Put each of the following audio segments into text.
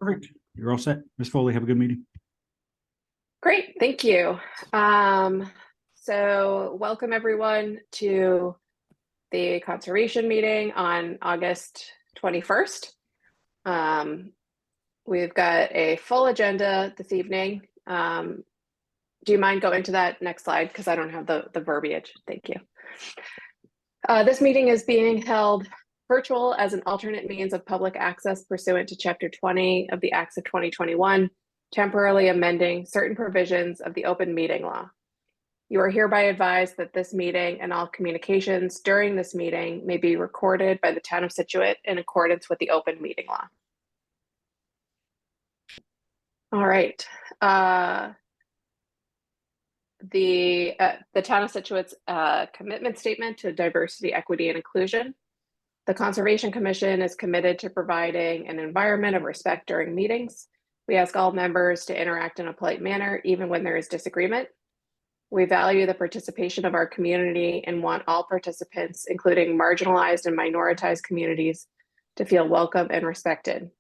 Perfect. You're all set. Ms. Foley, have a good meeting. Great, thank you. So welcome everyone to the conservation meeting on August 21st. We've got a full agenda this evening. Do you mind going to that next slide? Because I don't have the verbiage. Thank you. This meeting is being held virtual as an alternate means of public access pursuant to Chapter 20 of the Acts of 2021, temporarily amending certain provisions of the open meeting law. You are hereby advised that this meeting and all communications during this meeting may be recorded by the town of Scituate in accordance with the open meeting law. All right. The town of Scituate's commitment statement to diversity, equity, and inclusion. The Conservation Commission is committed to providing an environment of respect during meetings. We ask all members to interact in a polite manner, even when there is disagreement. We value the participation of our community and want all participants, including marginalized and minoritized communities, to feel welcome and respected.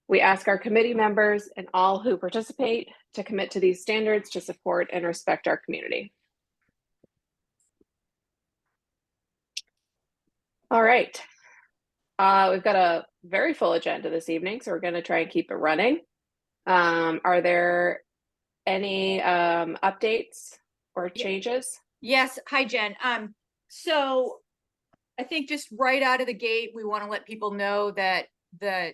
We ask our committee members and all who participate to commit to these standards to support and respect our community. All right. We've got a very full agenda this evening, so we're going to try and keep it running. Are there any updates or changes? Yes. Hi, Jen. So I think just right out of the gate, we want to let people know that the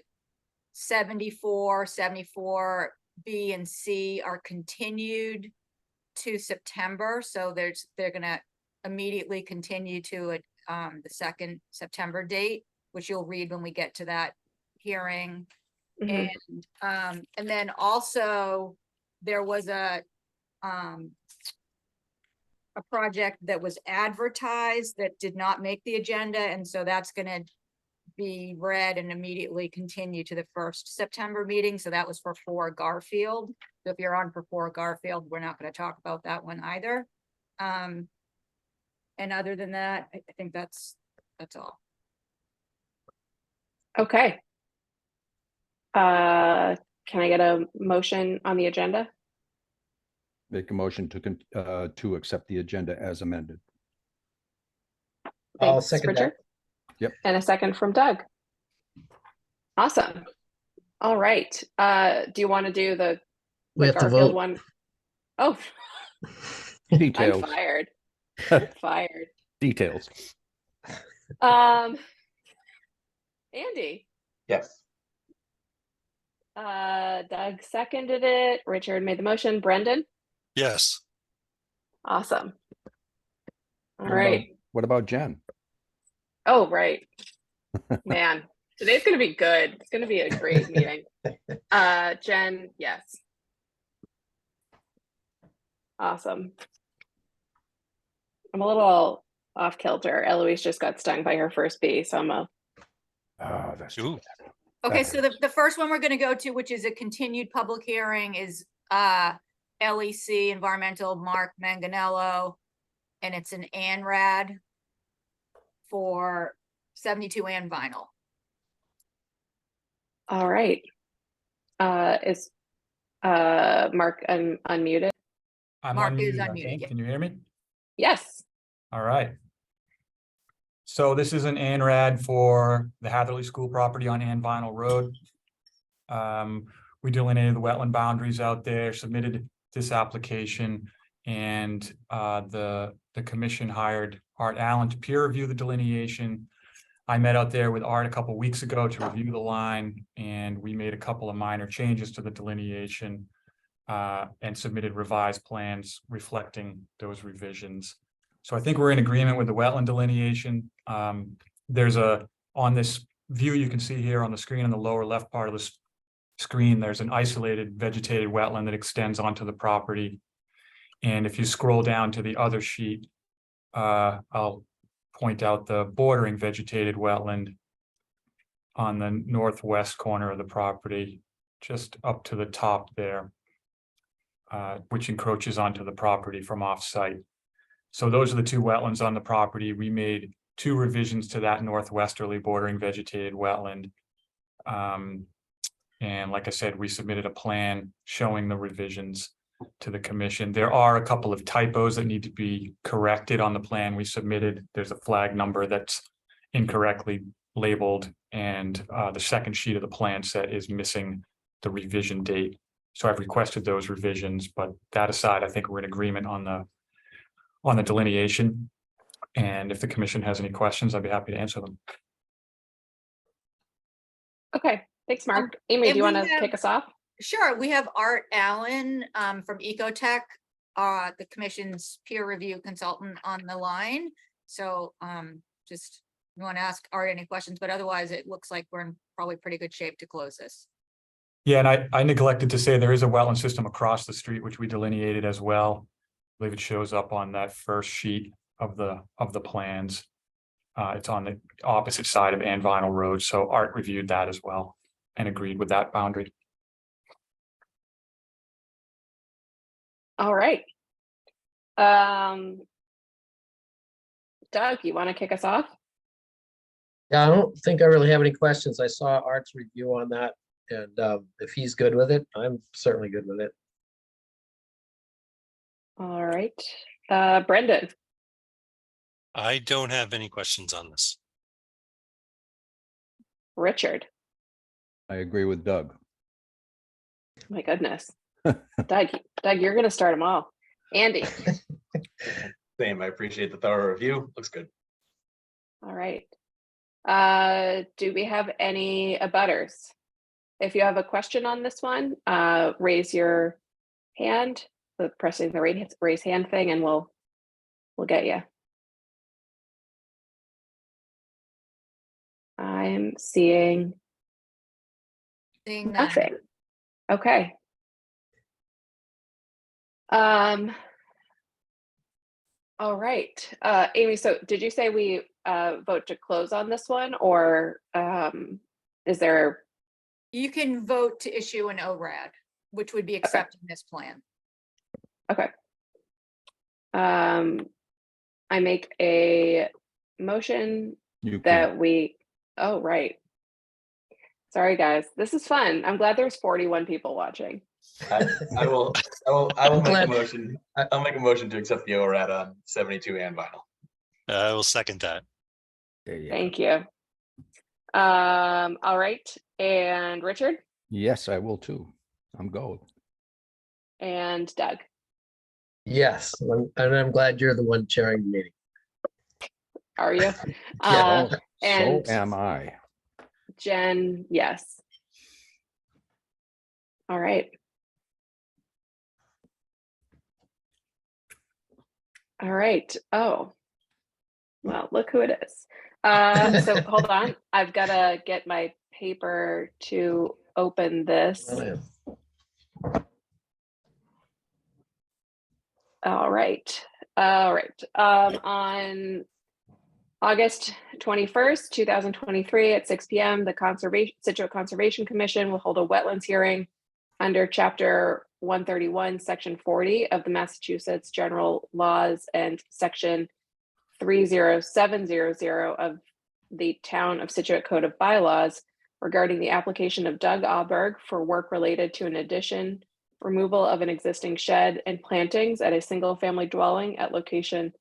74, 74 B and C are continued to September. So they're going to immediately continue to the 2nd September date, which you'll read when we get to that hearing. Mm-hmm. And then also there was a project that was advertised that did not make the agenda, and so that's going to be read and immediately continue to the 1st September meeting. So that was for 4 Garfield. So if you're on for 4 Garfield, we're not going to talk about that one either. And other than that, I think that's all. Okay. Can I get a motion on the agenda? Make a motion to accept the agenda as amended. Thanks, I'll second Richard. that. Yep. And a second from Doug. Awesome. All right. Do you want to do the Garfield vote one? Oh, Details. I'm fired. I'm fired. Details. Andy. Yes. Doug seconded it. Richard made the motion. Brendan. Yes. Awesome. All right. What about Jen? Oh, right. Man, today's going to be good. It's going to be a great meeting. Jen, yes. Awesome. I'm a little off kilter. Eloise just got stung by her first bee, so I'm a... Oh, that's true. Okay, so the first one we're going to go to, which is a continued public hearing, is LEC Environmental Mark Manganello, and it's an ANRAD for 72 and vinyl. All right. Is Mark unmuted? Mark is unmuted. Can you hear me? Yes. All right. So this is an ANRAD for the Hatherley School property on Ann Vinyl Road. We delineated the wetland boundaries out there, submitted this application, and the commission hired Art Allen to peer review the delineation. I met out there with Art a couple of weeks ago to review the line, and we made a couple of minor changes to the delineation and submitted revised plans reflecting those revisions. So I think we're in agreement with the wetland delineation. There's on this view you can see here on the screen in the lower left part of the screen, there's an isolated vegetated wetland that extends onto the property. And if you scroll down to the other sheet, I'll point out the bordering vegetated wetland on the northwest corner of the property, just up to the top there, which encroaches onto the property from off-site. So those are the 2 wetlands on the property. We made 2 revisions to that northwesterly bordering vegetated wetland. And like I said, we submitted a plan showing the revisions to the commission. There are a couple of typos that need to be corrected on the plan we submitted. There's a flag number that's incorrectly labeled, and the second sheet of the plan set is missing the revision date. So I've requested those revisions, but that aside, I think we're in agreement on the delineation. And if the commission has any questions, I'd be happy to answer them. Okay, thanks, Mark. Amy, and do you we want to have- kick us off? Sure, we have Art Allen from Ecotech, the commission's peer review consultant on the line. So just you want to ask Art any questions, but otherwise it looks like we're in probably pretty good shape to close this. Yeah, and I neglected to say there is a wetland system across the street, which we delineated as well. I believe it shows up on that first sheet of the plans. It's on the opposite side of Ann Vinyl Road, so Art reviewed that as well and agreed with that boundary. All right. Doug, you want to kick us off? Yeah, I don't think I really have any questions. I saw Art's review on that, and if he's good with it, I'm certainly good with it. All right. Brendan, I don't have any questions on this. Richard, I agree with Doug. my goodness. Doug, you're going to start them all. Andy, Same. I appreciate the thorough review. Looks good. all right. Do we have any abutters? If you have a question on this one, raise your hand, pressing the raise hand thing, and we'll get you. I'm seeing Seeing none. nothing. Okay. All right. Amy, so did you say we vote to close on this one, or is there? You can vote to issue an ORAD, which would be accepting this plan. Okay. I make a motion You can, that we, oh, right. Sorry, guys. This is fun. I'm glad there's 41 people watching. I will make a glad- motion. I'll make a motion to accept the ORAD on 72 Ann Vinyl. I will second that. there you go. Thank you. All right. And Richard Yes, I will too. I'm going. and Doug. Yes, and I'm glad you're the one chairing the meeting. Are you? Yeah. So and am I. Jen, yes. All right. All right. Oh, well, look who it is. So hold on. I've got to get my paper to open this. All right. All right. On August 21st, 2023 at 6 p.m., the Scituate Conservation Commission will hold a wetlands hearing under Chapter 131, Section 40 of the Massachusetts General Laws and Section 30700 of the Town of Scituate Code of Bylaws regarding the application of Doug Auberg for work related to an addition, removal of an existing shed, and plantings at a single-family dwelling at location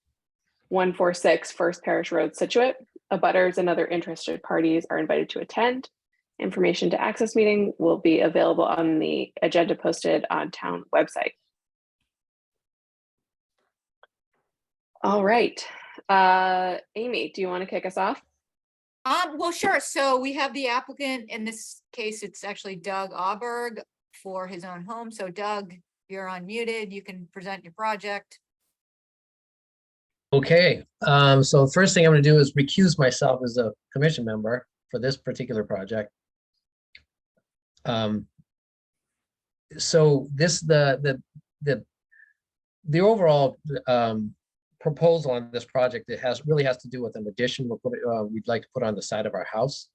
146 First Parish Road, Scituate. Abutters and other interested parties are invited to attend. Information to access meeting will be available on the agenda posted on town website. All right. Amy, do you want to kick us off? Well, sure. So we have the applicant, in this case, it's actually Doug Auberg for his own home. So Doug, you're unmuted. You can present your project. Okay, so the first thing I'm gonna do is recuse myself as a commission member for this particular project. So this, the overall proposal on this project, it really has to do with an addition we'd like to put on the side of our house.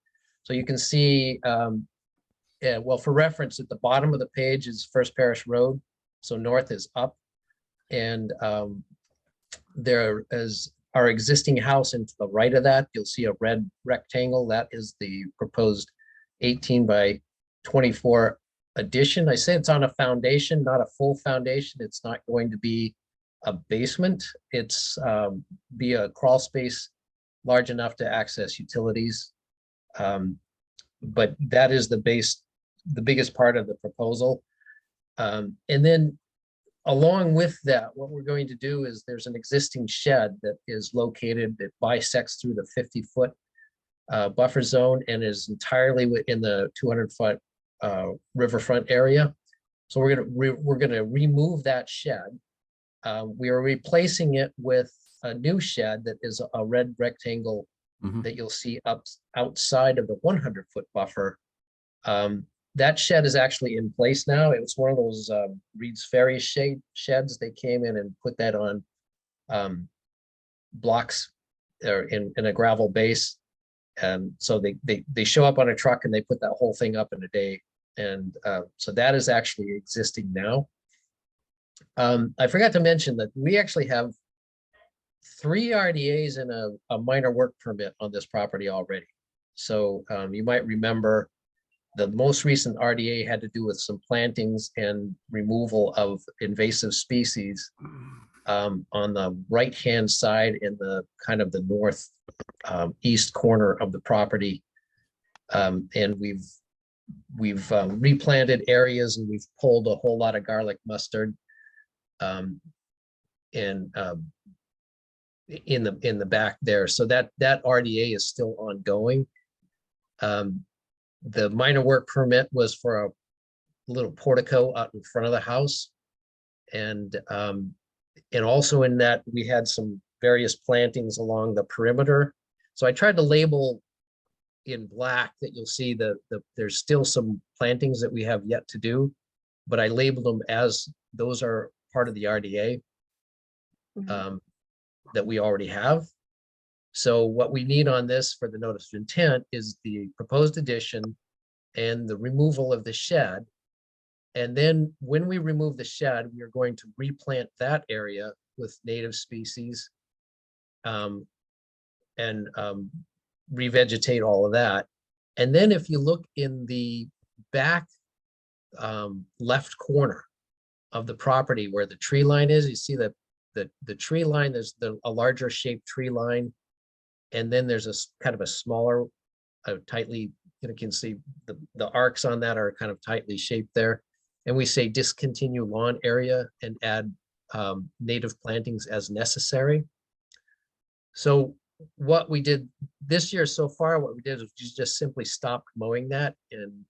So you can see, well, for reference, at the bottom of the page is First Parish Road, so north is up. And there is our existing house, and to the right of that, you'll see a red rectangle. That is the proposed 18 by 24 addition. I say it's on a foundation, not a full foundation. It's not going to be a basement. It's be a crawl space large enough to access utilities. But that is the biggest part of the proposal. And then along with that, what we're going to do is there's an existing shed that is located, that bisects through the 50-foot buffer zone and is entirely within the 200-foot riverfront area. So we're gonna remove that shed. We are replacing it with a new shed that is a red rectangle Mhm. that you'll see up outside of the 100-foot buffer. That shed is actually in place now. It was one of those Reed's Ferry sheds. They came in and put that on blocks or in a gravel base. And so they show up on a truck and they put that whole thing up in a day. And so that is actually existing now. I forgot to mention that we actually have 3 RDAs and a minor work permit on this property already. So you might remember the most recent RDA had to do with some plantings and removal of invasive species on the right-hand side in the kind of the north east corner of the property. And we've replanted areas and we've pulled a whole lot of garlic mustard. And in the back there, so that RDA is still ongoing. The minor work permit was for a little portico out in front of the house, and also in that we had some various plantings along the perimeter. So I tried to label in black that you'll see there's still some plantings that we have yet to do, but I labeled them as those are part of the RDA that we already have. So what we need on this for the notice of intent is the proposed addition and the removal of the shed. And then when we remove the shed, we are going to replant that area with native species and revegetate all of that. And then if you look in the back left corner of the property where the tree line is, you see that the tree line, there's a larger shaped tree line. And then there's a kind of a smaller, tightly, you can see the arcs on that are kind of tightly shaped there. And we say discontinue lawn area and add native plantings as necessary. So what we did this year so far, what we did is we just simply stopped mowing that. And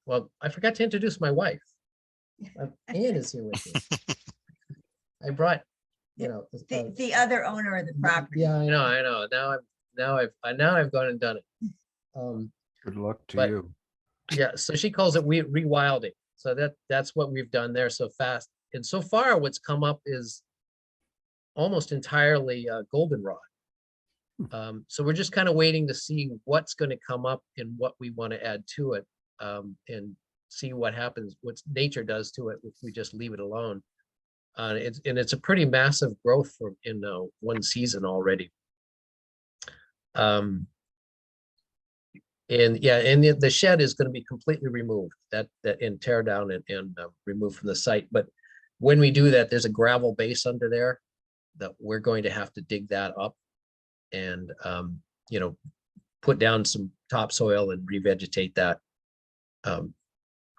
well, I forgot to introduce my wife. Ann is here with me. I brought, The other owner of the property. yeah, I know. Now I've gone and done it. Good luck to But- you. Yeah, so she calls it rewilding. So that's what we've done there so fast. And so far what's come up is almost entirely goldenrod. So we're just kind of waiting to see what's going to come up and what we want to add to it, and see what happens, what nature does to it if we just leave it alone. It's a pretty massive growth in one season already. And the shed is going to be completely removed, and tear down and removed from the site. But when we do that, there's a gravel base under there that we're going to have to dig that up and put down some topsoil and revegetate that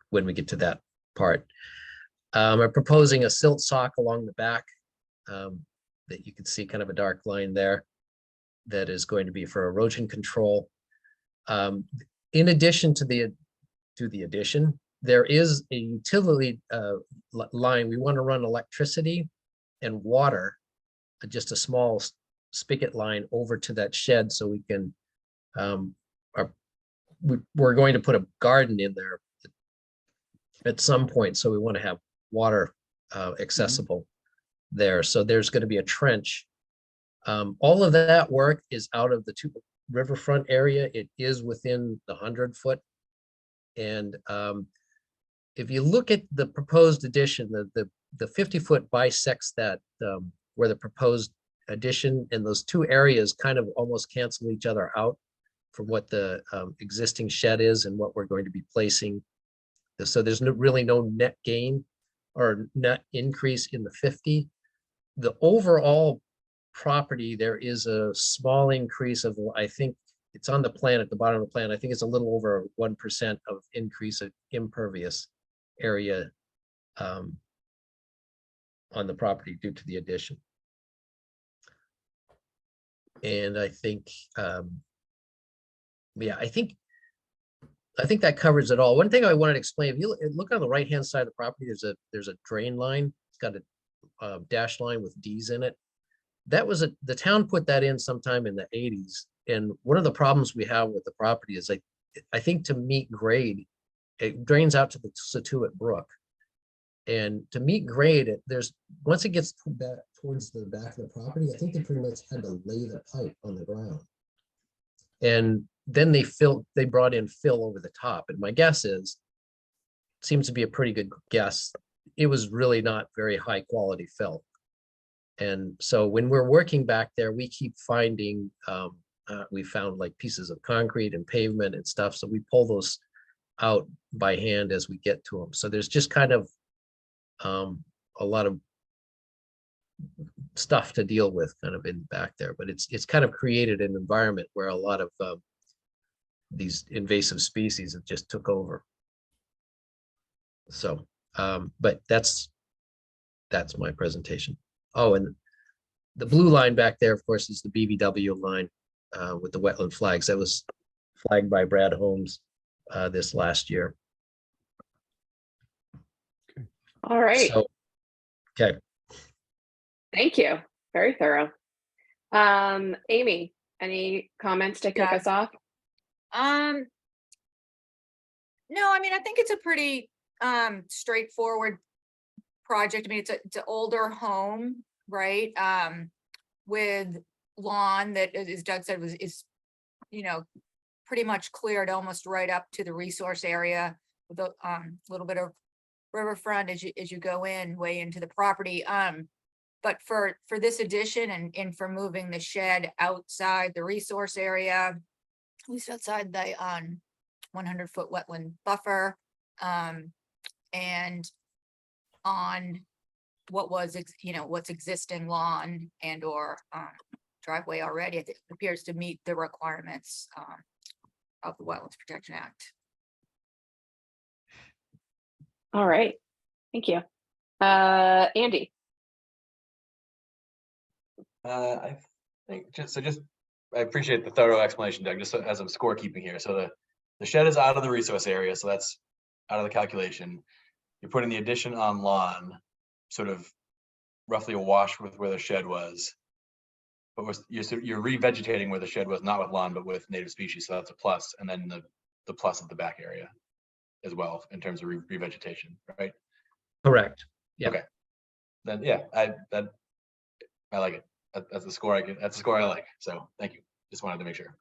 when we get to that part. I'm proposing a silt sock along the back that you can see kind of a dark line there that is going to be for erosion control. In addition to the addition, there is a utility line. We want to run electricity and water, just a small spigot line over to that shed so we can, we're going to put a garden in there at some point. So we want to have water accessible there. So there's going to be a trench. All of that work is out of the riverfront area. It is within the 100-foot. And if you look at the proposed addition, the 50-foot bisects that where the proposed addition, and those two areas kind of almost cancel each other out from what the existing shed is and what we're going to be placing So there's really no net gain or net increase in the 50. The overall property, there is a small increase of, I think it's on the plan at the bottom of the plan. I think it's a little over 1% of increase of impervious area on the property due to the addition. And I think, yeah, I think that covers it all. One thing I wanted to explain, if you look on the right-hand side of the property, there's a drain line. It's got a dash line with Ds in it. That was the town put that in sometime in the 80s. And one of the problems we have with the property is I think to meet grade, it drains out to the Scituate Brook. And to meet grade, once it gets back towards the back of the property, I think they pretty much had to lay the pipe on the ground. And then they brought in fill over the top. And my guess is, seems to be a pretty good guess, it was really not very high quality fill. And so when we're working back there, we keep finding, we found like pieces of concrete and pavement and stuff. So we pull those out by hand as we get to them. So there's just kind of a lot of stuff to deal with kind of in back there, but it's kind of created an environment where a lot of these invasive species have just took over. So, but that's my presentation. Oh, and the blue line back there, of course, is the BVW line with the wetland flags. That was flagged by Brad Holmes this last year. All right. So, okay. Thank you. Very thorough. Amy, any comments to kick Yeah. us off? No, I mean, I think it's a pretty straightforward project. I mean, it's an older home, right? With lawn that, as Doug said, is pretty much cleared almost right up to the resource area with a little bit of riverfront as you go way into the property. But for this addition and for moving the shed outside the resource area, at least outside the 100-foot wetland buffer, and on what was what's existing lawn and or driveway already, I think it appears to meet the requirements of the Wetlands Protection Act. All right. Thank you. Andy. I think I appreciate the thorough explanation, Doug, just as I'm scorekeeping here. So the shed is out of the resource area, so that's out of the calculation. You're putting the addition on lawn, sort of roughly awash with where the shed was. But you're revegetating where the shed was, not with lawn, but with native species. So that's a plus. And then the plus of the back area as well in terms of revegetation, right? Correct. Yeah. Okay. Then yeah, I like it. That's the score that's the score I like. So thank you. Just wanted to make sure.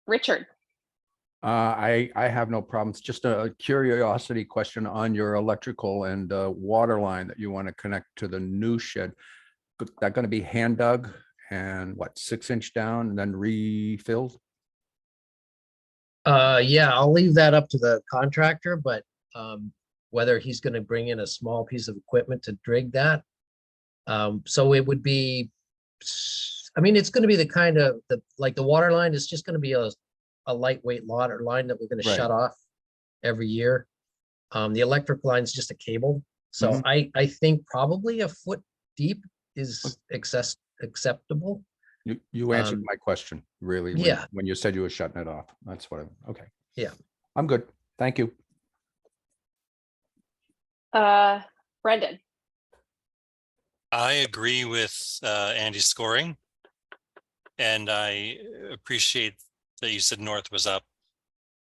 Richard. I have no problems. Just a curiosity question on your electrical and water line that you want to connect to the new shed. That going to be hand dug and what, 6-inch down and then refilled? Yeah, I'll leave that up to the contractor, but whether he's going to bring in a small piece of equipment to dig that. So it would be, I mean, it's going to be the kind of like the water line is just going to be a lightweight water line that we're going to shut off every year. The electric line is just a cable. So I think probably a foot deep is acceptable. You answered my question, really. Yeah. When you said you were shutting it off. That's what okay. Yeah. I'm good. Thank you. Brendan. I agree with Andy's scoring. And I appreciate that you said north was up,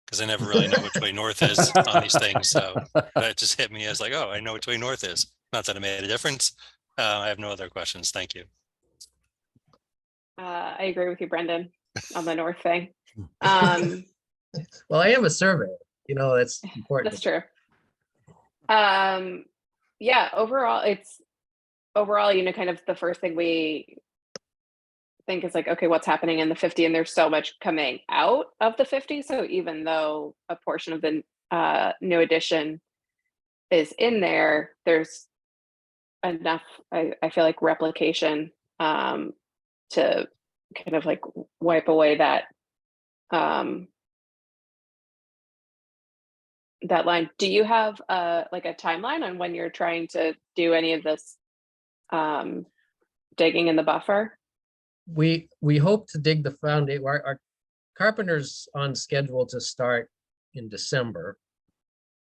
because I never really know which way north is on these things. So it just hit me as like, oh, I know which way north is. Not that it made a difference. I have no other questions. Thank you. I agree with you, Brendan, on the north thing. Well, I am a surveyor, that's important. That's true. Yeah, overall, kind of the first thing we think is like, okay, what's happening in the 50? And there's so much coming out of the 50. So even though a portion of the new addition is in there, there's enough, I feel like, replication to kind of like wipe away that that line. Do you have like a timeline on when you're trying to do any of this digging in the buffer? We hope to dig the foundation. Our carpenter's on schedule to start in December.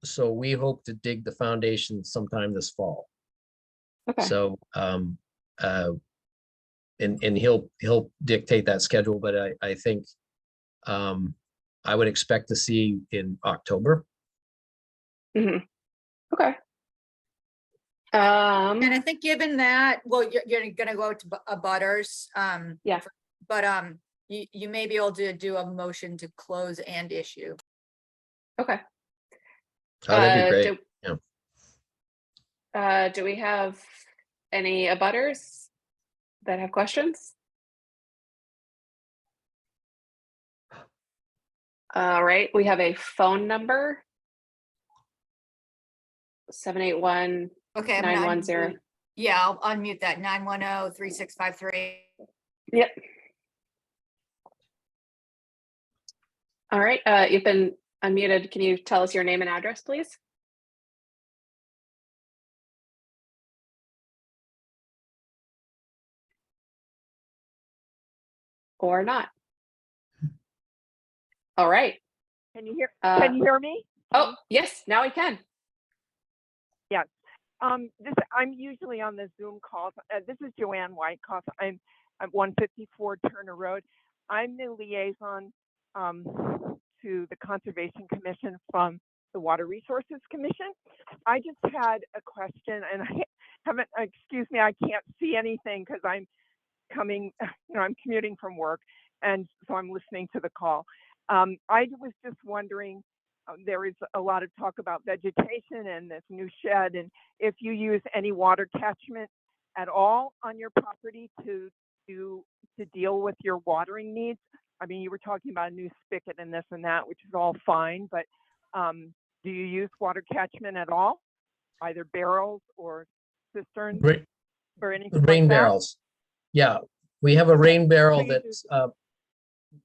So we hope to dig the foundation sometime this fall. Okay. So and he'll dictate that schedule, but I think I would expect to see in October. Mm-hmm. Okay. And I think given that, well, you're gonna go to butters. Yeah. But you may be able to do a motion to close and issue. Okay. Oh, that'd be great. Do we have any abutters that have questions? All right, we have a phone number. 781. Okay. I'm gonna 910. unmute- Yeah, I'll unmute that 910-3653. Yep. All right, you've been unmuted. Can you tell us your name and address, please? Or not? All right. Can you hear me? Oh, yes, now we can. I'm usually on the Zoom calls. This is Joanne Whitecoff. I'm at 154 Turner Road. I'm the liaison to the Conservation Commission from the Water Resources Commission. I just had a question, and I haven't, excuse me, I can't see anything because I'm coming, I'm commuting from work, and so I'm listening to the call. I was just wondering, there is a lot of talk about vegetation and this new shed, and if you use any water catchment at all on your property to deal with your watering needs. I mean, you were talking about a new spigot and this and that, which is all fine, but do you use water catchment at all? Either barrels or cisterns or anything Rain like that? barrels. Yeah, we have a rain barrel So you that's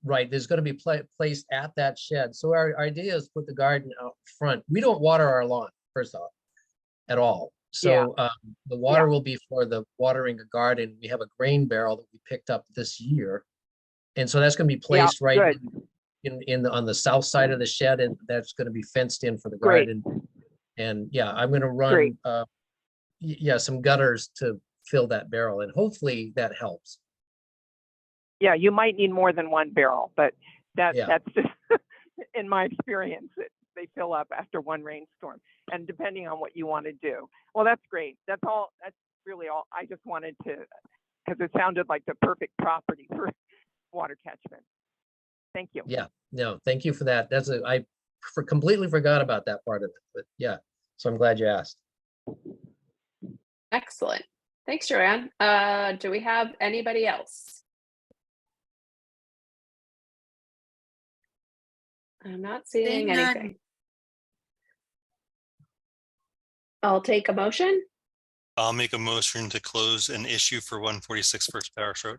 right. There's going to be placed at that shed. So our idea is put the garden out front. We don't water our lawn, first off, at all. So the water will be for the watering a garden. We have a grain barrel that we picked up this year, and so that's going to be placed right on the south side of the shed, and that's going to be fenced in for the garden. And yeah, I'm going to run some gutters to fill that barrel, and hopefully that helps. Yeah, you might need more than one barrel, but that's just in my experience, they fill up after one rainstorm, and depending on what you want to do. Well, that's great. That's all. That's really all. I just wanted to, because it sounded like the perfect property for water catchment. Thank you. Yeah, no, thank you for that. I completely forgot about that part of it, but yeah, so I'm glad you asked. Excellent. Thanks, Joanne. Do we have anybody else? I'm not seeing anything. I'll take a motion. I'll make a motion to close an issue for 146 First Parish Road.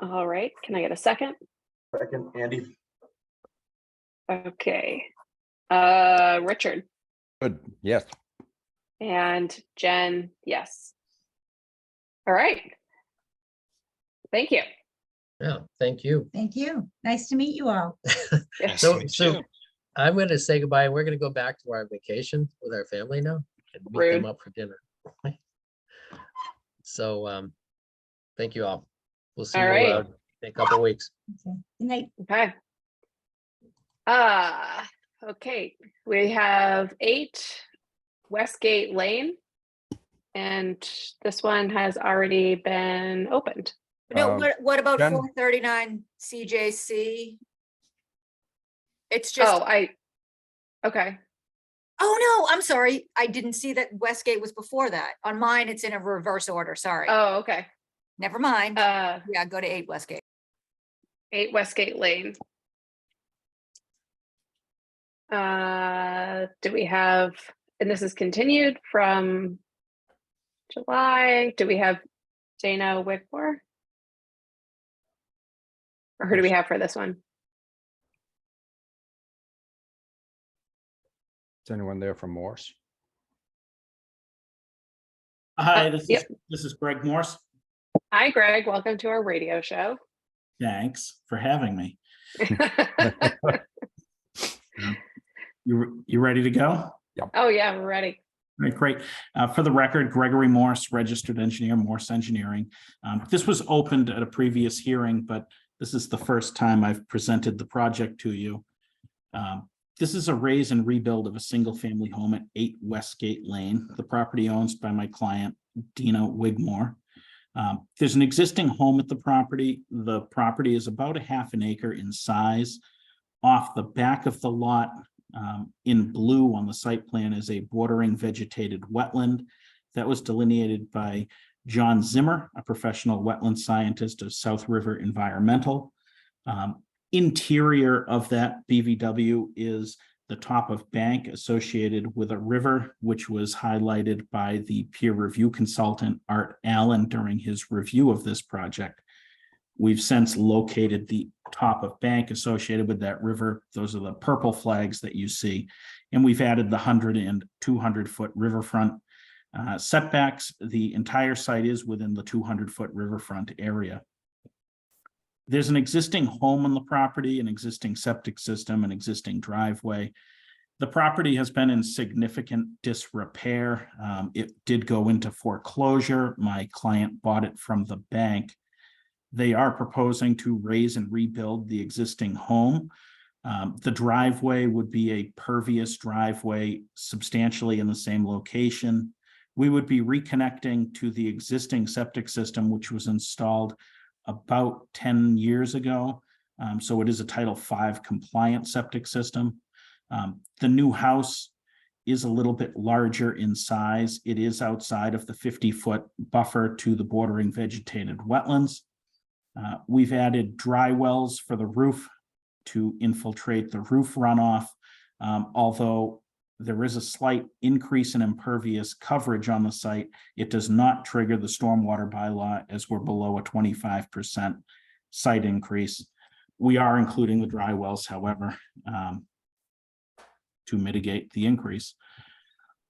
All right, can I get a second? Second, Andy. Okay. Richard. Good, yes. And Jen, yes. All right. Thank you. Yeah, thank you. Thank you. Nice to meet you all. Nice So- to meet so- you. I'm going to say goodbye. We're going to go back to our vacation with our family now and meet them Rude. up for dinner. So thank you all. We'll see All you right. in a couple of weeks. Okay. Good night. Okay. Okay. We have 8 Westgate Lane. And this one has already been opened. No, Um, what about Jen? 439 CJC? It's just, Okay. oh no, I'm sorry. I didn't see that Westgate was before that. On mine, it's in a reverse order, sorry. Oh, okay. Never mind. Uh, Yeah, go to 8 Westgate. 8 Westgate Lane. Do we have, and this is continued from July, do we have Dana Wigmore? Or who do we have for this one? Is anyone there from Morse? Hi, this is, Yep. this is Greg Morse. Hi, Greg. Welcome to our radio show. Thanks for having me. You ready to go? Oh, yeah, we're ready. All right, great. For the record, Gregory Morse, registered engineer, Morse Engineering. This was opened at a previous hearing, but this is the first time I've presented the project to you. This is a raise and rebuild of a single-family home at 8 Westgate Lane. The property owns by my client, Dina Wigmore. There's an existing home at the property. The property is about a half an acre in size. Off the back of the lot, in blue on the site plan, is a bordering vegetated wetland that was delineated by John Zimmer, a professional wetland scientist of South River Environmental. Interior of that BVW is the top of bank associated with a river, which was highlighted by the peer review consultant Art Allen during his review of this project. We've since located the top of bank associated with that river. Those are the purple flags that you see. And we've added the 100 and 200-foot riverfront setbacks. The entire site is within the 200-foot riverfront area. There's an existing home on the property, an existing septic system, an existing driveway. The property has been in significant disrepair. It did go into foreclosure. My client bought it from the bank. They are proposing to raise and rebuild the existing home. The driveway would be a pervious driveway substantially in the same location. We would be reconnecting to the existing septic system, which was installed about 10 years ago. So it is a Title V compliant septic system. The new house is a little bit larger in size. It is outside of the 50-foot buffer to the bordering vegetated wetlands. We've added dry wells for the roof to infiltrate the roof runoff, although there is a slight increase in impervious coverage on the site. It does not trigger the stormwater bylaw as we're below a 25% site increase. We are including the dry wells, however, to mitigate the increase.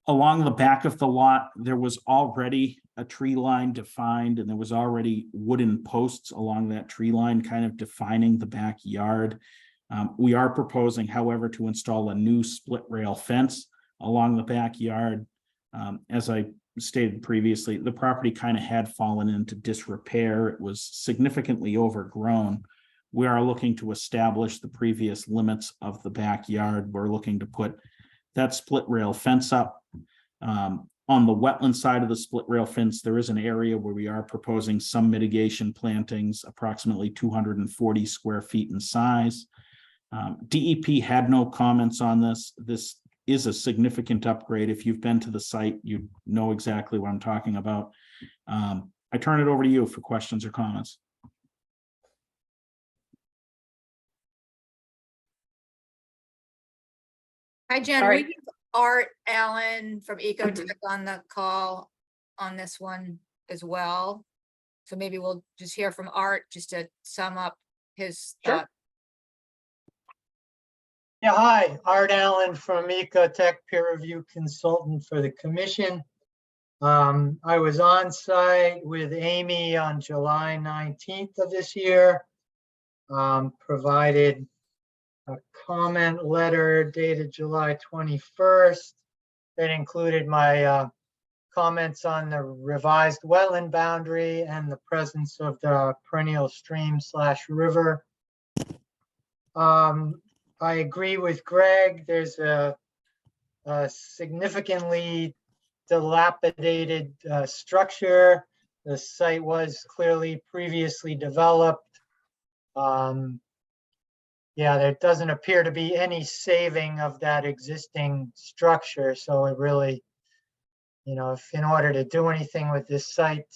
Along the back of the lot, there was already a tree line defined, and there was already wooden posts along that tree line kind of defining the backyard. We are proposing, however, to install a new split rail fence along the backyard. As I stated previously, the property kind of had fallen into disrepair. It was significantly overgrown. We are looking to establish the previous limits of the backyard. We're looking to put that split rail fence up. On the wetland side of the split rail fence, there is an area where we are proposing some mitigation plantings, approximately 240 square feet in size. DEP had no comments on this. This is a significant upgrade. If you've been to the site, you know exactly what I'm talking about. I turn it over to you for questions or comments. Hi, Jen. All We right. have Art Allen from Ecotech on the call on this one as well. So maybe we'll just hear from Art just to sum up his Sure. thought. Yeah, hi, Art Allen from Ecotech, peer review consultant for the commission. I was on site with Amy on July 19th of this year. Provided a comment letter dated July 21st that included my comments on the revised wetland boundary and the presence of the perennial stream / river. I agree with Greg. There's a significantly dilapidated structure. The site was clearly previously developed. Yeah, there doesn't appear to be any saving of that existing structure. So it really, if in order to do anything with this site,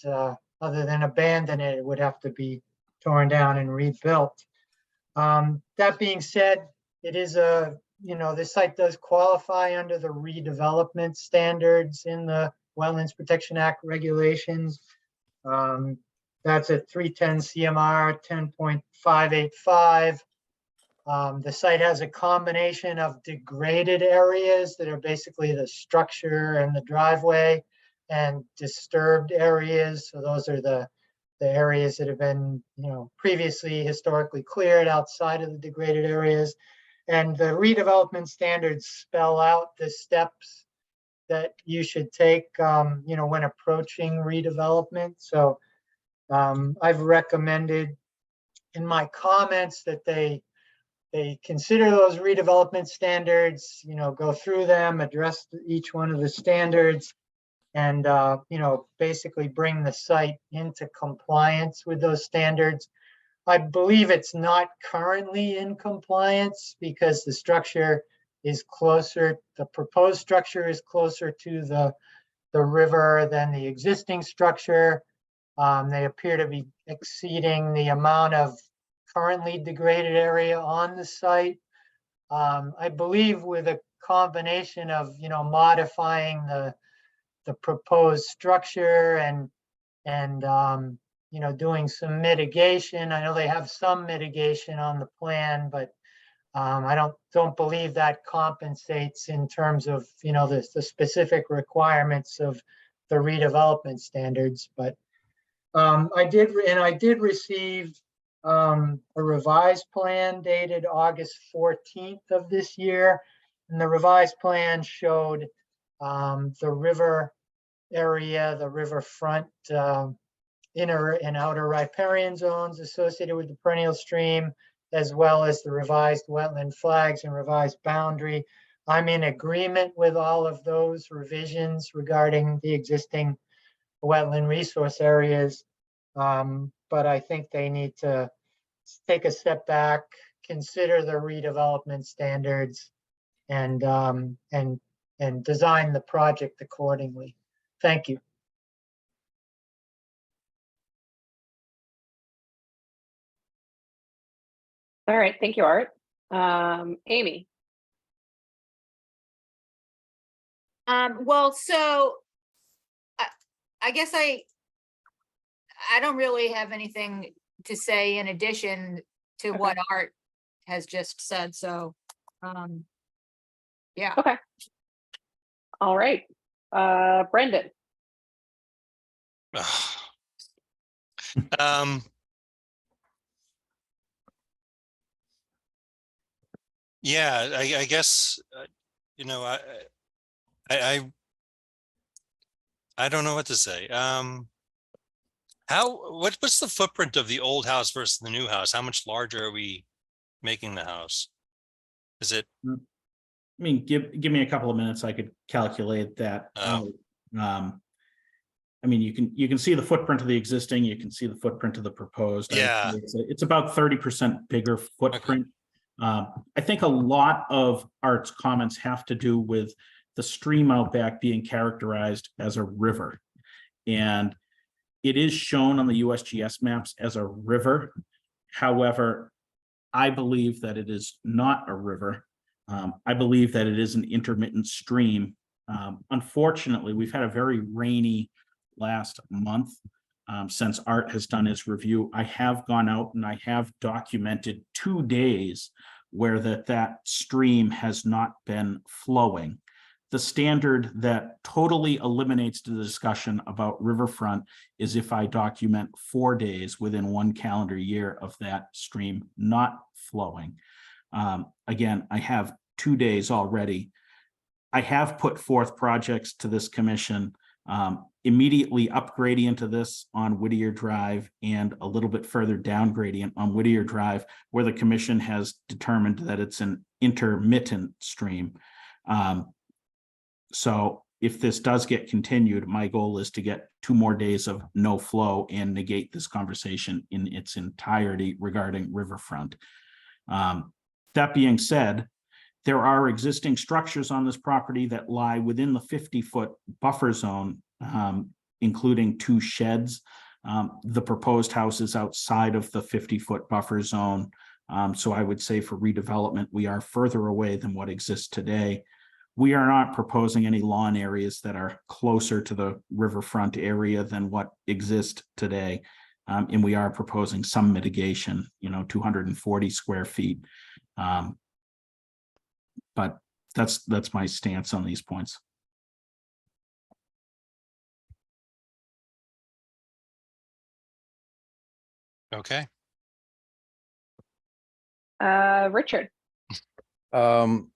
other than abandon it. It would have to be torn down and rebuilt. That being said, it is this site does qualify under the redevelopment standards in the Wetlands Protection Act regulations. That's at 310 CMR 10.585. The site has a combination of degraded areas that are basically the structure and the driveway, and disturbed areas. So those are the areas that have been, previously historically cleared outside of the degraded areas. And the redevelopment standards spell out the steps that you should take, when approaching redevelopment. So I've recommended in my comments that they consider those redevelopment standards, go through them, address each one of the standards, and basically bring the site into compliance with those standards. I believe it's not currently in compliance because the structure is closer, the proposed structure is closer to the river than the existing structure. They appear to be exceeding the amount of currently degraded area on the site. I believe with a combination of, modifying the proposed structure and doing some mitigation. I know they have some mitigation on the plan, but I don't believe that compensates in terms of, the specific requirements of the redevelopment standards. But I did receive a revised plan dated August 14th of this year. And the revised plan showed the river area, the riverfront, inner and outer riparian zones associated with the perennial stream, as well as the revised wetland flags and revised boundary. I'm in agreement with all of those revisions regarding the existing wetland resource areas. But I think they need to take a step back, consider the redevelopment standards, and design the project accordingly. Thank you. All right, thank you, Art. Amy. Well, so I guess I don't really have anything to say in addition to Okay. what Art has just said. So, yeah. Okay. All right. Brendan. Um, yeah, I guess, I don't know what to say. What's the footprint of the old house versus the new house? How much larger are we making the house? Is it? I mean, give me a couple of minutes. I could calculate that Oh. out. I mean, you can see the footprint of the existing, you can see the footprint of the proposed. I would Yeah. say it's about 30% bigger footprint. I think a lot of Art's comments have to do with the stream out back being characterized as a river. And it is shown on the USGS maps as a river. However, I believe that it is not a river. I believe that it is an intermittent stream. Unfortunately, we've had a very rainy last month since Art has done his review. I have gone out and I have documented 2 days where that stream has not been flowing. The standard that totally eliminates the discussion about riverfront is if I document 4 days within 1 calendar year of that stream not flowing. Again, I have 2 days already. I have put forth projects to this commission, immediately up gradient to this on Whittier Drive and a little bit further down gradient on Whittier Drive, where the commission has determined that it's an intermittent stream. So if this does get continued, my goal is to get 2 more days of no flow and negate this conversation in its entirety regarding riverfront. That being said, there are existing structures on this property that lie within the 50-foot buffer zone, including 2 sheds. The proposed house is outside of the 50-foot buffer zone. So I would say for redevelopment, we are further away than what exists today. We are not proposing any lawn areas that are closer to the riverfront area than what exists today. And we are proposing some mitigation, 240 square feet. But that's my stance on these points. Okay. Richard, Well,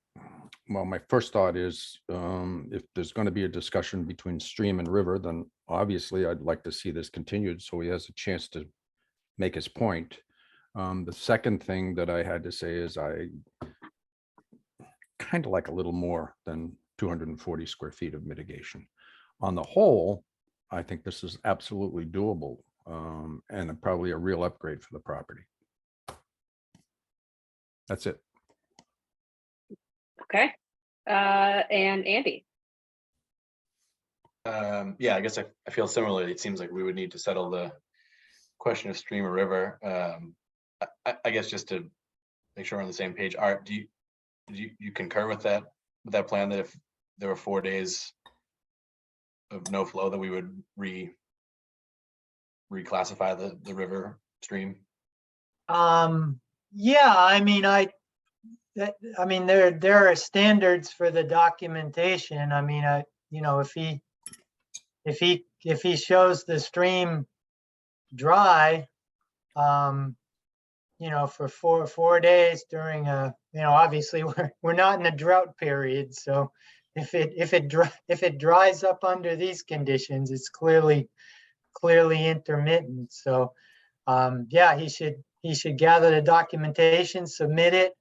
my first thought is, if there's going to be a discussion between stream and river, then obviously I'd like to see this continued so he has a chance to make his point. The second thing that I had to say is I kind of like a little more than 240 square feet of mitigation. On the whole, I think this is absolutely doable, and probably a real upgrade for the property. That's it. okay. And Andy, Yeah, I guess I feel similarly. It seems like we would need to settle the question of stream or river. I guess just to make sure we're on the same page, Art, do you concur with that plan, that if there were 4 days of no flow, that we would reclassify the river stream? Yeah, I mean, there are standards for the documentation. I mean, if he shows the stream dry, for 4 days during obviously we're not in a drought period. So if it dries up under these conditions, it's clearly intermittent. So yeah, he should gather the documentation, submit it.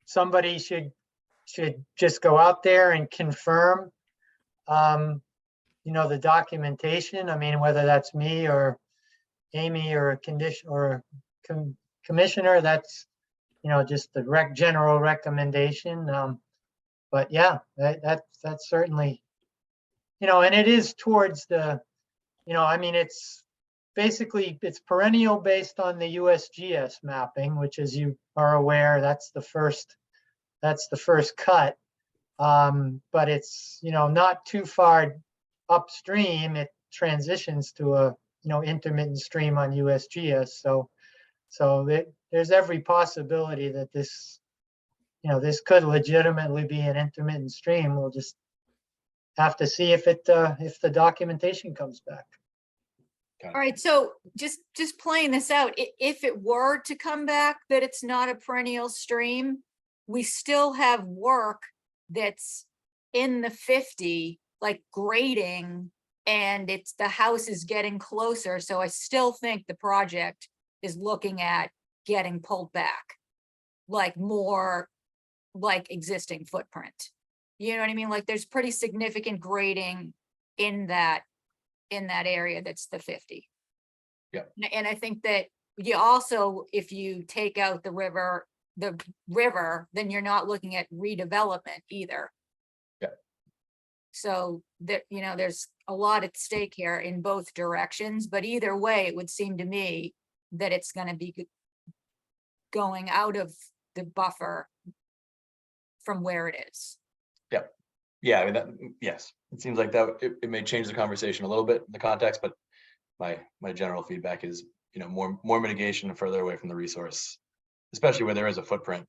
Somebody should just go out there and confirm the documentation. I mean, whether that's me or Amy or a condition or a commissioner, that's just the general recommendation. But yeah, that's certainly, and it is towards the, I mean, it's perennial based on the USGS mapping, which, as you are aware, that's the first cut. But it's, not too far upstream. It transitions to a, intermittent stream on USGS. So there's every possibility that this could legitimately be an intermittent stream. We'll just have to see if the documentation comes back. All right, so just playing this out, if it were to come back that it's not a perennial stream, we still have work that's in the 50, like grading, and the house is getting closer. So I still think the project is looking at getting pulled back, like more like existing footprint. You know what I mean? Like there's pretty significant grading in that area that's the 50. Yeah. And I think that you also, if you take out the river, then you're not looking at redevelopment either. Yeah. So there's a lot at stake here in both directions, but either way, it would seem to me that it's going to be going out of the buffer from where it is. Yeah, I mean, yes, it seems like that it may change the conversation a little bit in the context, but my general feedback is, more mitigation and further away from the resource, especially where there is a footprint,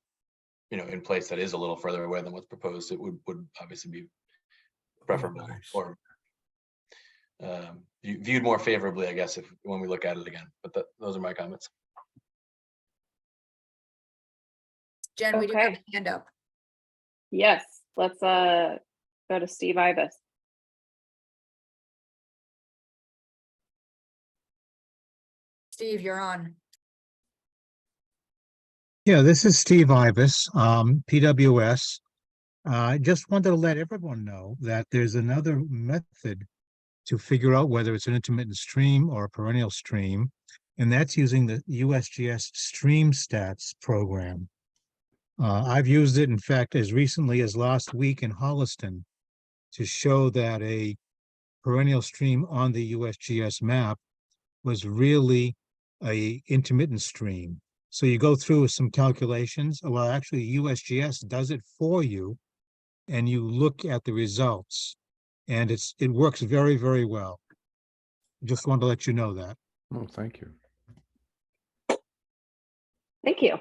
in place that is a little further away than what's proposed. It would obviously be preferable, or viewed more favorably, I guess, when we look at it again. But those are my comments. Jen, we do have Okay. a hand up. yes, let's go to Steve Ibis. Steve, you're on. Yeah, this is Steve Ibis, PWS. I just wanted to let everyone know that there's another method to figure out whether it's an intermittent stream or a perennial stream, and that's using the USGS Stream Stats program. I've used it, in fact, as recently as last week in Holliston to show that a perennial stream on the USGS map was really a intermittent stream. So you go through some calculations. Well, actually, USGS does it for you, and you look at the results, and it works very, very well. Just wanted to let you know that. Oh, thank you. Thank you.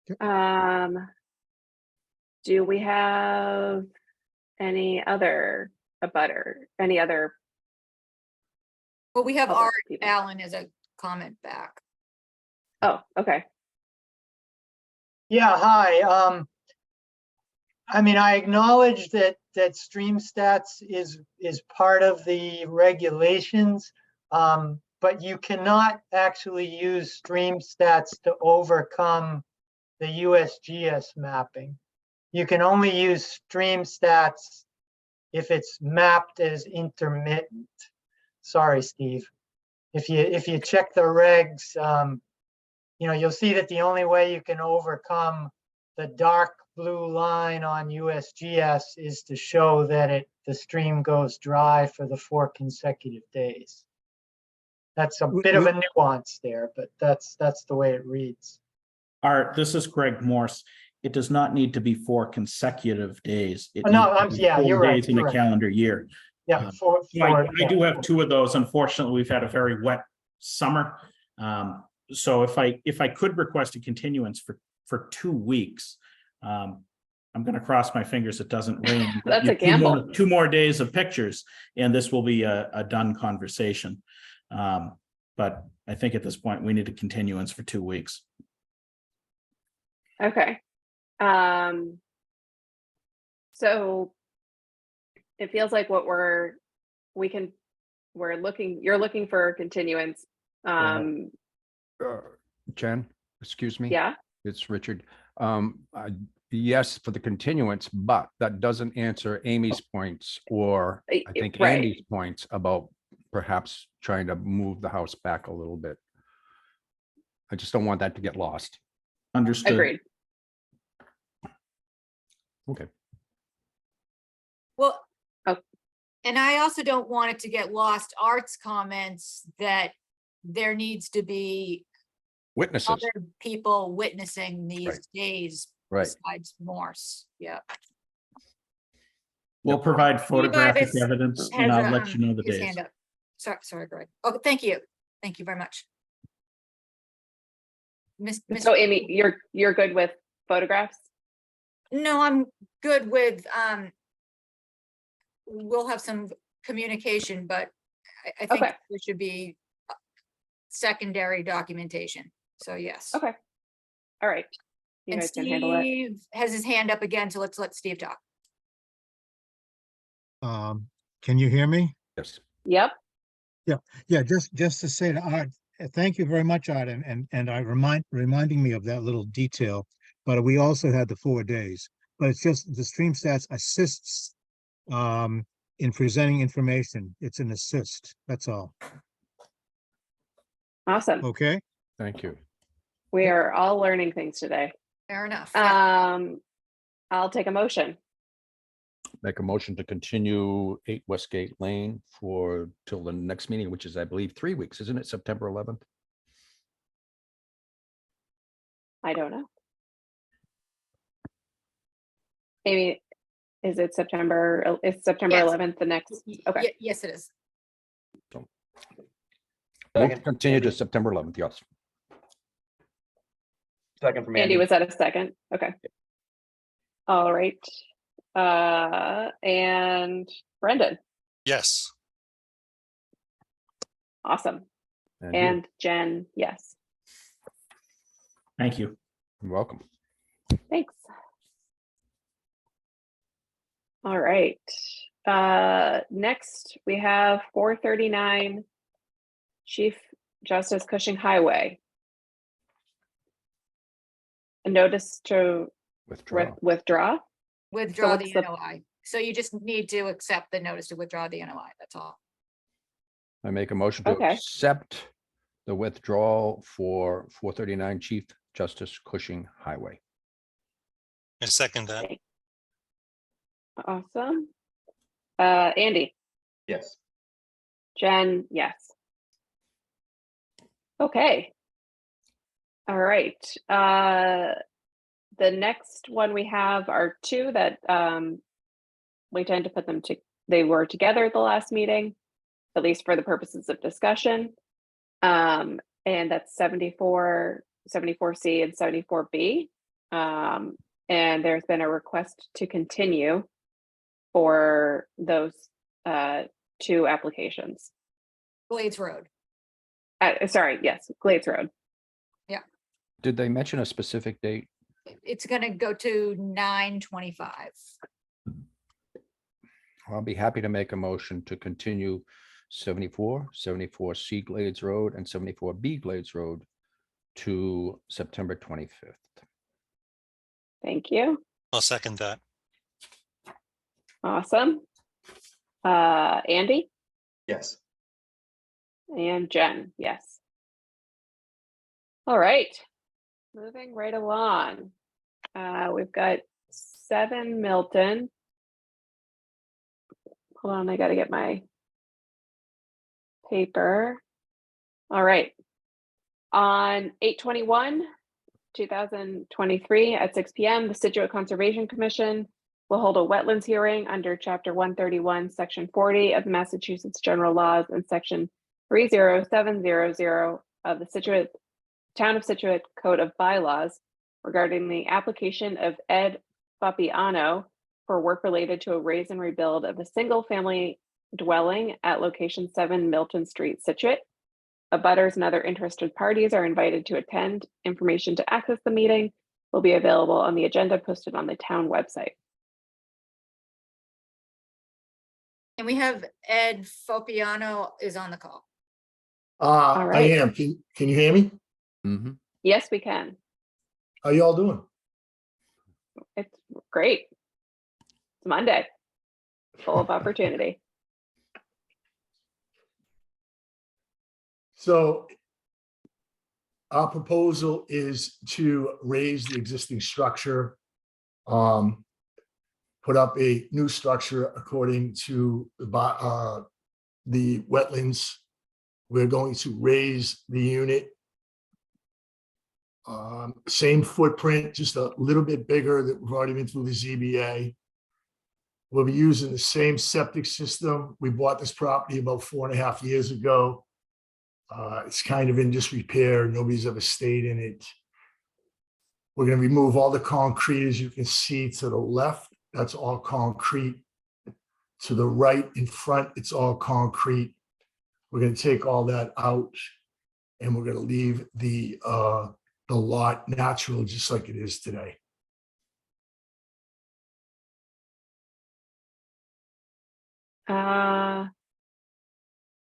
Yep. Do we have any other any other? Well, we have Other Art people. Allen as a comment back. Oh, okay. Yeah, hi. I mean, I acknowledge that stream stats is part of the regulations, but you cannot actually use stream stats to overcome the USGS mapping. You can only use stream stats if it's mapped as intermittent. Sorry, Steve. If you check the regs, you'll see that the only way you can overcome the dark blue line on USGS is to show that the stream goes dry for the 4 consecutive days. That's a bit of a nuance there, but that's the way it reads. Art, this is Greg Morse. It does not need to be 4 consecutive days. It Oh, no, needs to be yeah, 4 you're right, days in you're a right. calendar year. Yeah, So I do have 2 of those. Unfortunately, we've had a very wet summer. So if I could request a continuance for 2 weeks, I'm going to cross my fingers it doesn't rain. That's You a have gamble. 2 more days of pictures, and this will be a done conversation. But I think at this point we need a continuance for 2 weeks. Okay. So it feels like you're looking for a continuance. Jen, excuse me. Yeah. It's Richard. Yes, for the continuance, but that doesn't answer Amy's points, or I think Right. Andy's points about perhaps trying to move the house back a little bit. I just don't want that to get lost. Understood. Agreed. Okay. Well, Oh. and I also don't want it to get lost. Art's comments that there needs to be Witnesses. other people witnessing these Right. days Right. besides Morse. Yeah. We'll provide photographic Ibis evidence, and has I'll let you know the his days. hand up. Sorry, Greg. Oh, thank you. Thank you very much. So Amy, you're good with photographs? No, I'm good with, we'll have some communication, but I think Okay. there should be secondary documentation. So yes. Okay. All right. You And guys can handle it. Steve has his hand up again, so let's let Steve talk. Can you hear me? Yes. Yep. Yeah, just to say to Art, thank you very much, Art, and I reminding me of that little detail. But we also had the 4 days, but it's just the stream stats assists in presenting information. It's an assist. That's all. Awesome. Okay. Thank you. We are all learning things today. Fair enough. Yeah. I'll take a motion. Make a motion to continue 8 Westgate Lane till the next meeting, which is, I believe, 3 weeks, isn't it? September 11th? I don't know. Amy, is it September? Is September Yes. 11th the next? Okay. Yes, it is. Second. Continue to September 11th, yes. Second from Andy, Andy. was that a second? Okay. All right. And Brendan. Yes. Awesome. you. And Jen, yes. Thank you. You're welcome. Thanks. All right. Next we have 439 Chief Justice Cushing Highway. A notice to Withdraw. withdraw. Withdraw what's the the- NOI. So you just need to accept the notice to withdraw the NOI. That's all. I make a motion to Okay. accept the withdrawal for 439 Chief Justice Cushing Highway. I second that. Awesome. Andy, Yes. Jen, yes. Okay. All right. The next one we have are two that we tend to put them to, they were together at the last meeting, at least for the purposes of discussion. And that's 74C and 74B. And there's been a request to continue for those two applications. Glades Road. Sorry, yes, Glades Road. Did they mention a specific date? It's gonna go to 9/25. I'll be happy to make a motion to continue 74C Glades Road and 74B Glades Road to September 25th. Thank you. I'll second that. Awesome. Andy Yes. and Jen, yes. All right, moving right along. We've got 7 Milton. Hold on, I gotta get my paper. All right. On 8/21/2023 at 6 p.m., the Scituate Conservation Commission will hold a wetlands hearing under Chapter 131, Section 40 of the Massachusetts General Laws and Section 30700 of the Scituate Town of Scituate Code of Bylaws regarding the application of Ed Fapiano for work related to a raise and rebuild of a single-family dwelling at location 7 Milton Street, Scituate. Abutters and other interested parties are invited to attend. Information to access the meeting will be available on the agenda posted on the town website. And we have Ed Fopiano is on the call. All I right. am. Can you hear me? Mhm. Yes, we can. How y'all doing? It's great. It's Monday, full of opportunity. So our proposal is to raise the existing structure, put up a new structure according to the wetlands. We're going to raise the unit. Same footprint, just a little bit bigger that we've already been through the ZBA. We'll be using the same septic system. We bought this property about 4.5 years ago. It's kind of in disrepair. Nobody's ever stayed in it. We're going to remove all the concrete, as you can see to the left. That's all concrete. To the right in front, it's all concrete. We're going to take all that out, and we're going to leave the lot natural, just like it is today.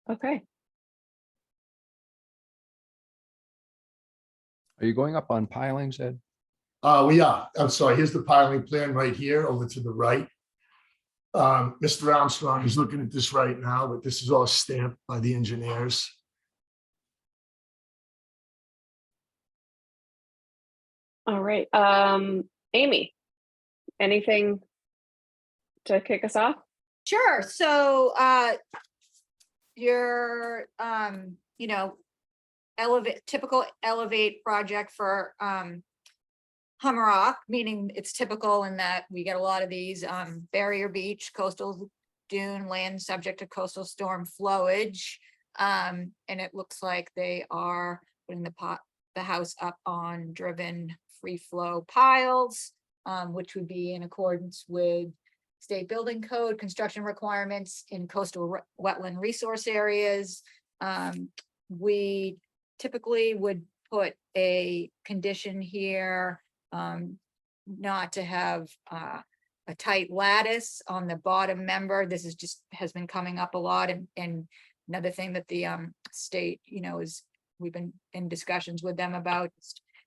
Okay. Are you going up on pilings, Ed? We are. I'm sorry. Here's the piling plan right here over to the right. Mr. Armstrong is looking at this right now, but this is all stamped by the engineers. All right. Amy, anything to kick us off? Sure, so your typical elevate project for Hummerock, meaning it's typical in that we get a lot of these barrier beach, coastal dune land subject to coastal storm flowage. And it looks like they are putting the house up on driven free flow piles, which would be in accordance with state building code, construction requirements in coastal wetland resource areas. We typically would put a condition here not to have a tight lattice on the bottom member. This is just has been coming up a lot, and another thing that the state, is we've been in discussions with them about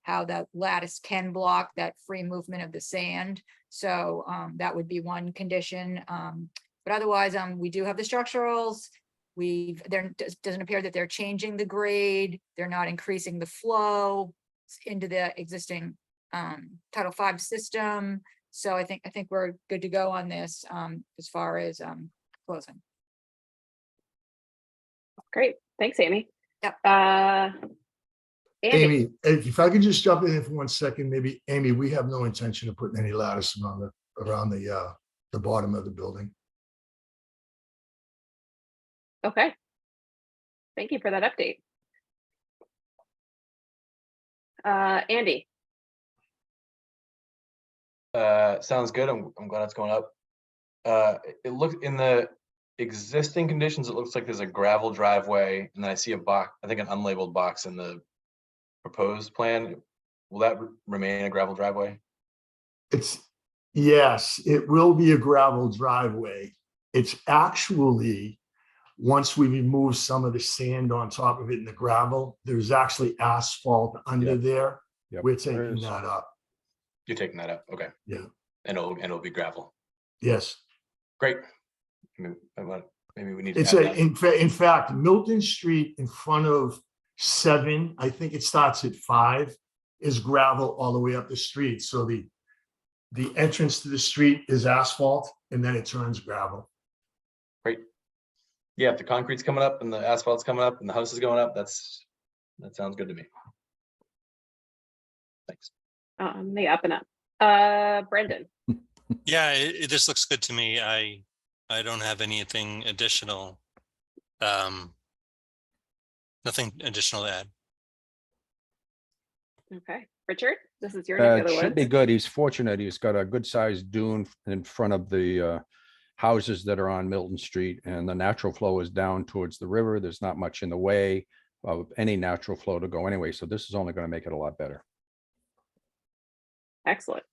how that lattice can block that free movement of the sand. So that would be one condition. But otherwise, we do have the structurals. There doesn't appear that they're changing the grade. They're not increasing the flow into the existing Title V system. So I think we're good to go on this as far as closing. Great. Thanks, Amy. Yep. Andy, Amy, if I could just jump in here for 1 second, maybe, Amy, we have no intention of putting any lattice around the bottom of the building. okay. Thank you for that update. Andy, Sounds good. I'm glad it's going up. It looks in the existing conditions, it looks like there's a gravel driveway, and then I see a box, I think an unlabeled box in the proposed plan. Will that remain a gravel driveway? Yes, it will be a gravel driveway. It's actually, once we remove some of the sand on top of it and the gravel, there's actually asphalt under Yep. there. Yep, We're there taking is. that up. You're taking that up, okay. Yeah. And it'll be gravel. Yes. Great. Maybe we need to It's add that. in fact, Milton Street in front of 7, I think it starts at 5, is gravel all the way up the street. So the entrance to the street is asphalt and then it turns gravel. Great. Yeah, if the concrete's coming up and the asphalt's coming up and the house is going up, that sounds good to me. Thanks. the up and up. Brendan, Yeah, this looks good to me. I don't have anything additional. Nothing additional to add. okay. Richard, this is your neck of It the should be woods. good. He's fortunate. He's got a good sized dune in front of the houses that are on Milton Street, and the natural flow is down towards the river. There's not much in the way of any natural flow to go anyway. So this is only going to make it a lot better. Excellent.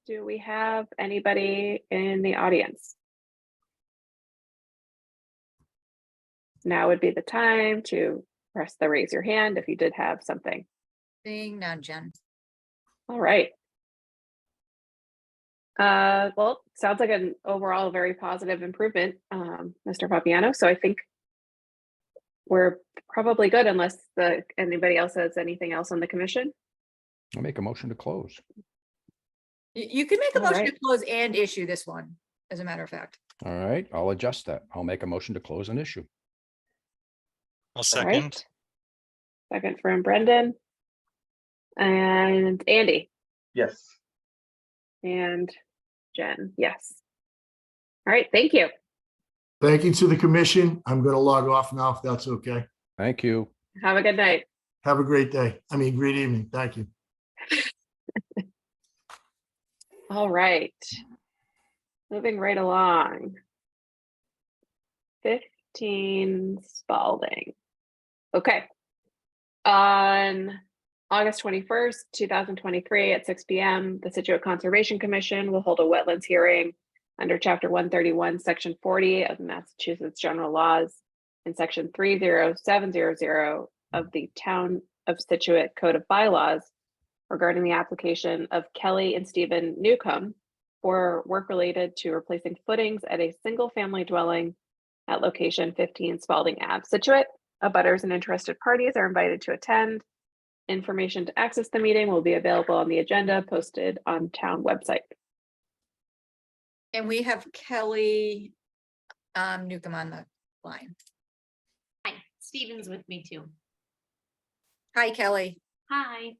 Do we have anybody in the audience? Now would be the time to press the raise your hand if you did have something. Seeing none, Jen. All right. Well, sounds like an overall very positive improvement, Mr. Papiano. So I think we're probably good unless anybody else has anything else on the commission. I'll make a motion to close. You can make a All motion to right. close and issue this one, as a matter of fact. All right, I'll adjust that. I'll make a motion to close an issue. I'll All right. second. Second from Brendan. And Andy Yes. and Jen, yes. All right, thank you. Thank you to the commission. I'm going to log off now if that's okay. Thank you. Have a good night. Have a great day. Great evening. Thank you. All right. Moving right along. 15 Spalding. Okay. On August 21st, 2023 at 6 p.m., the Scituate Conservation Commission will hold a wetlands hearing under Chapter 131, Section 40 of the Massachusetts General Laws and Section 30700 of the Town of Scituate Code of Bylaws regarding the application of Kelly and Stephen Newcomb for work related to replacing footings at a single-family dwelling at location 15 Spalding Ave, Scituate. Abutters and interested parties are invited to attend. Information to access the meeting will be available on the agenda posted on town website. And we have Kelly Newcomb on the line. Hi, Stephen's with me too. Hi, Kelly. Hi.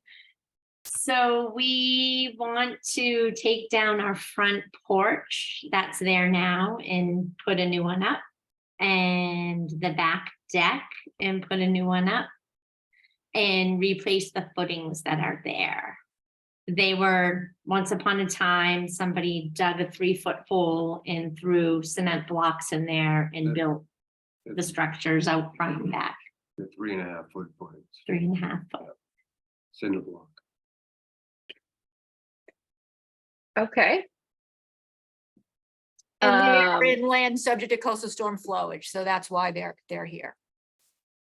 So we want to take down our front porch that's there now and put a new one up. And the back deck and put a new one up. And replace the footings that are there. They were, once upon a time, somebody dug a 3-foot hole and threw cement blocks in there and built the structures out front and back. The 3.5 foot footings. 3.5 foot. Cinder block. Okay. And they're inland subject to coastal storm flowage, so that's why they're here.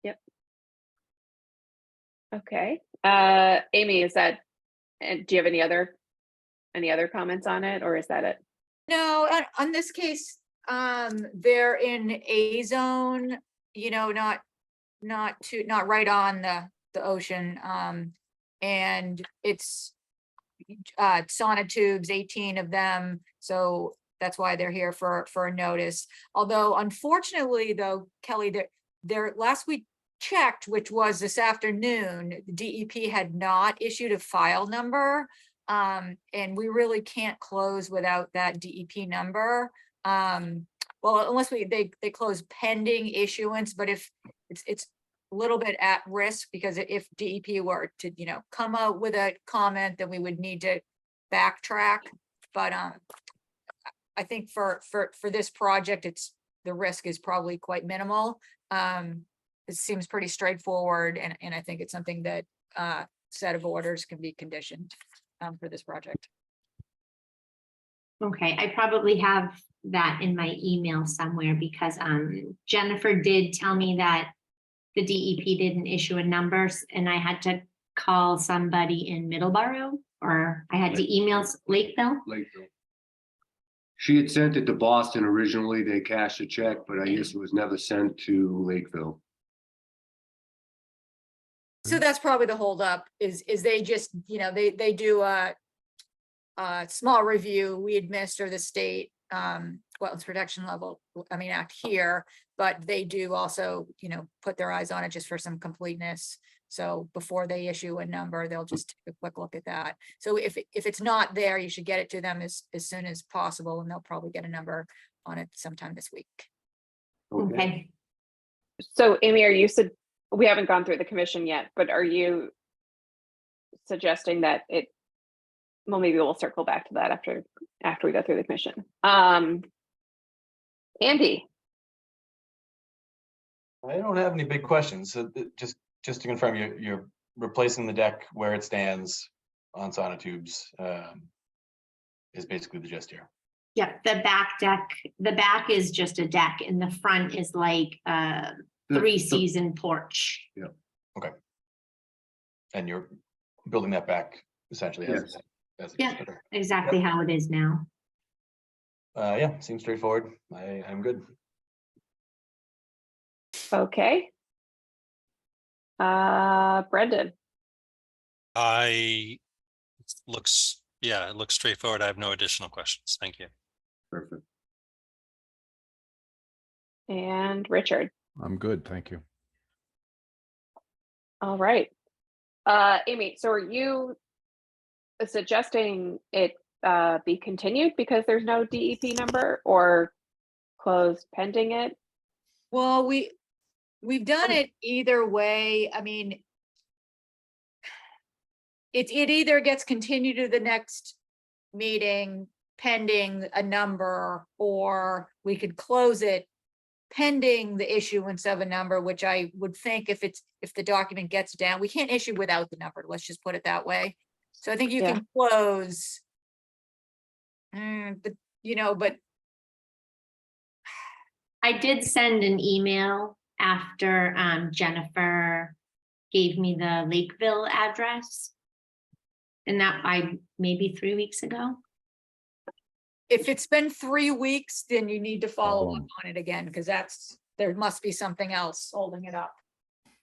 Yep. Okay. Amy, is that, do you have any other comments on it, or is that it? No, on this case, they're in a zone, not right on the ocean. And it's sonotubes, 18 of them. So that's why they're here for a notice. Although unfortunately though, Kelly, there last we checked, which was this afternoon, the DEP had not issued a file number. And we really can't close without that DEP number. Well, unless they close pending issuance, but if it's a little bit at risk, because if DEP were to, come out with a comment, then we would need to backtrack. But I think for this project, the risk is probably quite minimal. It seems pretty straightforward, and I think it's something that set of orders can be conditioned for this project. Okay, I probably have that in my email somewhere because Jennifer did tell me that the DEP didn't issue a number and I had to call somebody in Middleborough, or I had to email Lakeville. Lakeville. She had sent it to Boston originally. They cashed a check, but I guess it was never sent to Lakeville. So that's probably the holdup is they just, they do a small review. We administer the state wetlands protection act here, but they do also, put their eyes on it just for some completeness. So before they issue a number, they'll just take a quick look at that. So if it's not there, you should get it to them as soon as possible, and they'll probably get a number on it sometime this week. Okay. So Amy, we haven't gone through the commission yet, but are you suggesting that well, maybe we'll circle back to that after we go through the commission. Andy. I don't have any big questions. So just to confirm, you're replacing the deck where it stands on sonotubes, is basically the gist here. Yeah, the back is just a deck and the front is like a 3-season porch. Yeah. Okay. And you're building that back essentially as Yeah, exactly how it is now. Yeah, seems straightforward. I'm good. Okay. Brendan. It looks straightforward. I have no additional questions. Thank you. Perfect. And Richard. I'm good, thank you. All right. Amy, so are you suggesting it be continued because there's no DEP number, or closed pending it? Well, we've done it either way. I mean, it either gets continued to the next meeting pending a number, or we could close it pending the issuance of a number, which I would think if the document gets down, we can't issue without the number. Let's just put it that way. So I think you can close, but I did send an email after Jennifer gave me the Lakeville address. And that maybe 3 weeks ago. if it's been 3 weeks, then you need to follow up on it again, because there must be something else holding it up.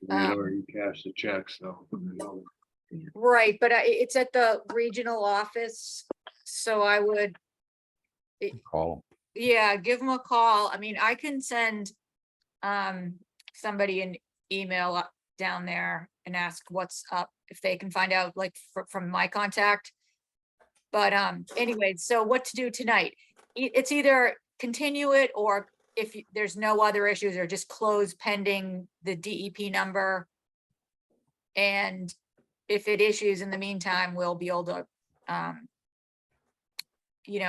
We had already cashed the check, so. Right, but it's at the regional office, so I would, Call yeah, give them a call. I mean, I can send somebody an email up down there and ask what's up, if they can find out, like from my contact. But anyway, so what to do tonight? It's either continue it, or if there's no other issues, or just close pending the DEP number. And if it issues in the meantime, we'll be able to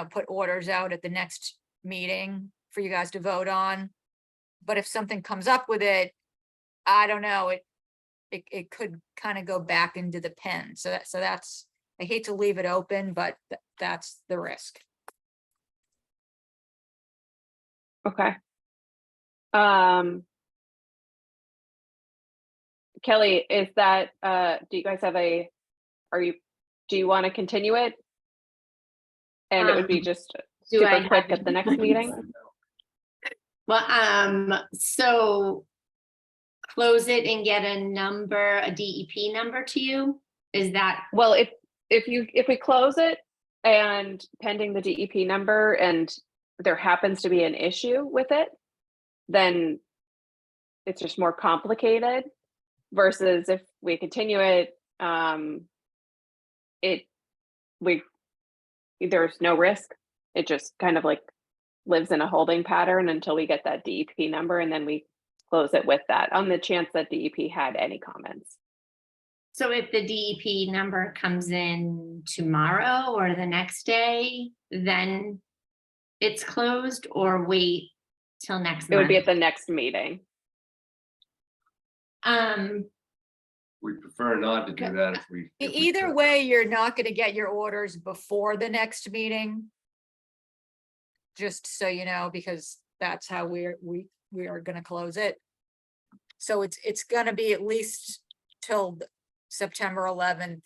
put orders out at the next meeting for you guys to vote on. But if something comes up with it, I don't know, it could kind of go back into the pen. So that's, I hate to leave it open, but that's the risk. Okay. Kelly, is that, do you guys have do you want to continue it? And it would be just super quick at the next meeting? Well, so close it and get a number, a DEP number to you? Is that? Well, if we close it and pending the DEP number, and there happens to be an issue with it, then it's just more complicated versus if we continue it, there's no risk. It just kind of like lives in a holding pattern until we get that DEP number, and then we close it with that on the chance that DEP had any comments. So if the DEP number comes in tomorrow or the next day, then it's closed, or wait till next It would be month? at the next meeting. We prefer not to do that if we. if we Either could. way, you're not gonna get your orders before the next meeting. Just so you know, because that's how we are gonna close it. So it's gonna be at least till September 11th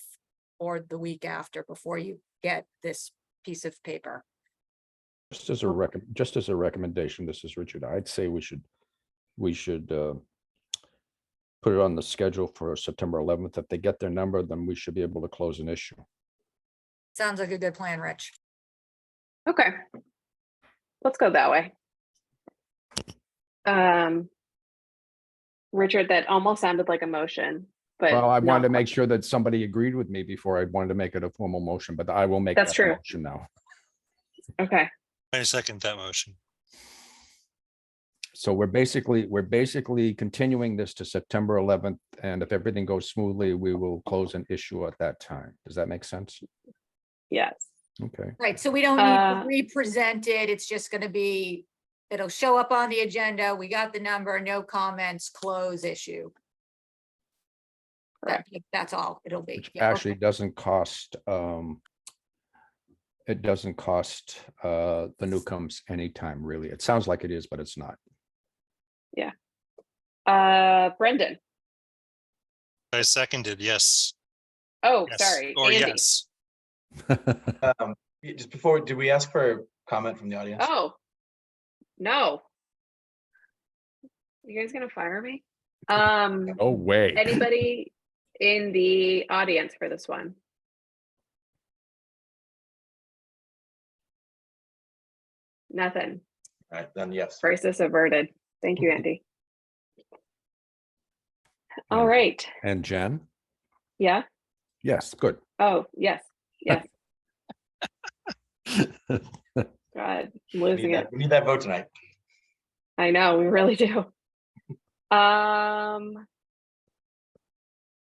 or the week after before you get this piece of paper. Just as a recommendation, this is Richard, I'd say we should put it on the schedule for September 11th. If they get their number, then we should be able to close an issue. Sounds like a good plan, Rich. Okay. Let's go that way. Richard, that almost sounded like a motion, but Well, I wanted no. to make sure that somebody agreed with me before I wanted to make it a formal motion, but I will make That's that true. motion now. Okay. I second that motion. So we're basically continuing this to September 11th, and if everything goes smoothly, we will close an issue at that time. Does that make sense? Yes. Okay. Right, so we don't need to re-present it. It's just gonna be, it'll show up on the agenda. We got the number, no comments, close issue. That's all it'll be. Which Yeah, actually okay. doesn't cost, it doesn't cost the newcomes any time, really. It sounds like it is, but it's not. Yeah. Brendan. I seconded, yes. Oh, Yes, sorry. or Andy. yes. Just before, did we ask for comment from the audience? Oh, no. You guys gonna fire me? No way. Anybody in the audience for this one? Nothing. All right, then yes. Crisis averted. Thank you, Andy. All right. And Jen? Yeah. Yes, good. Oh, yes. Yes. God, I'm losing it. We need that vote tonight. I know, we really do. All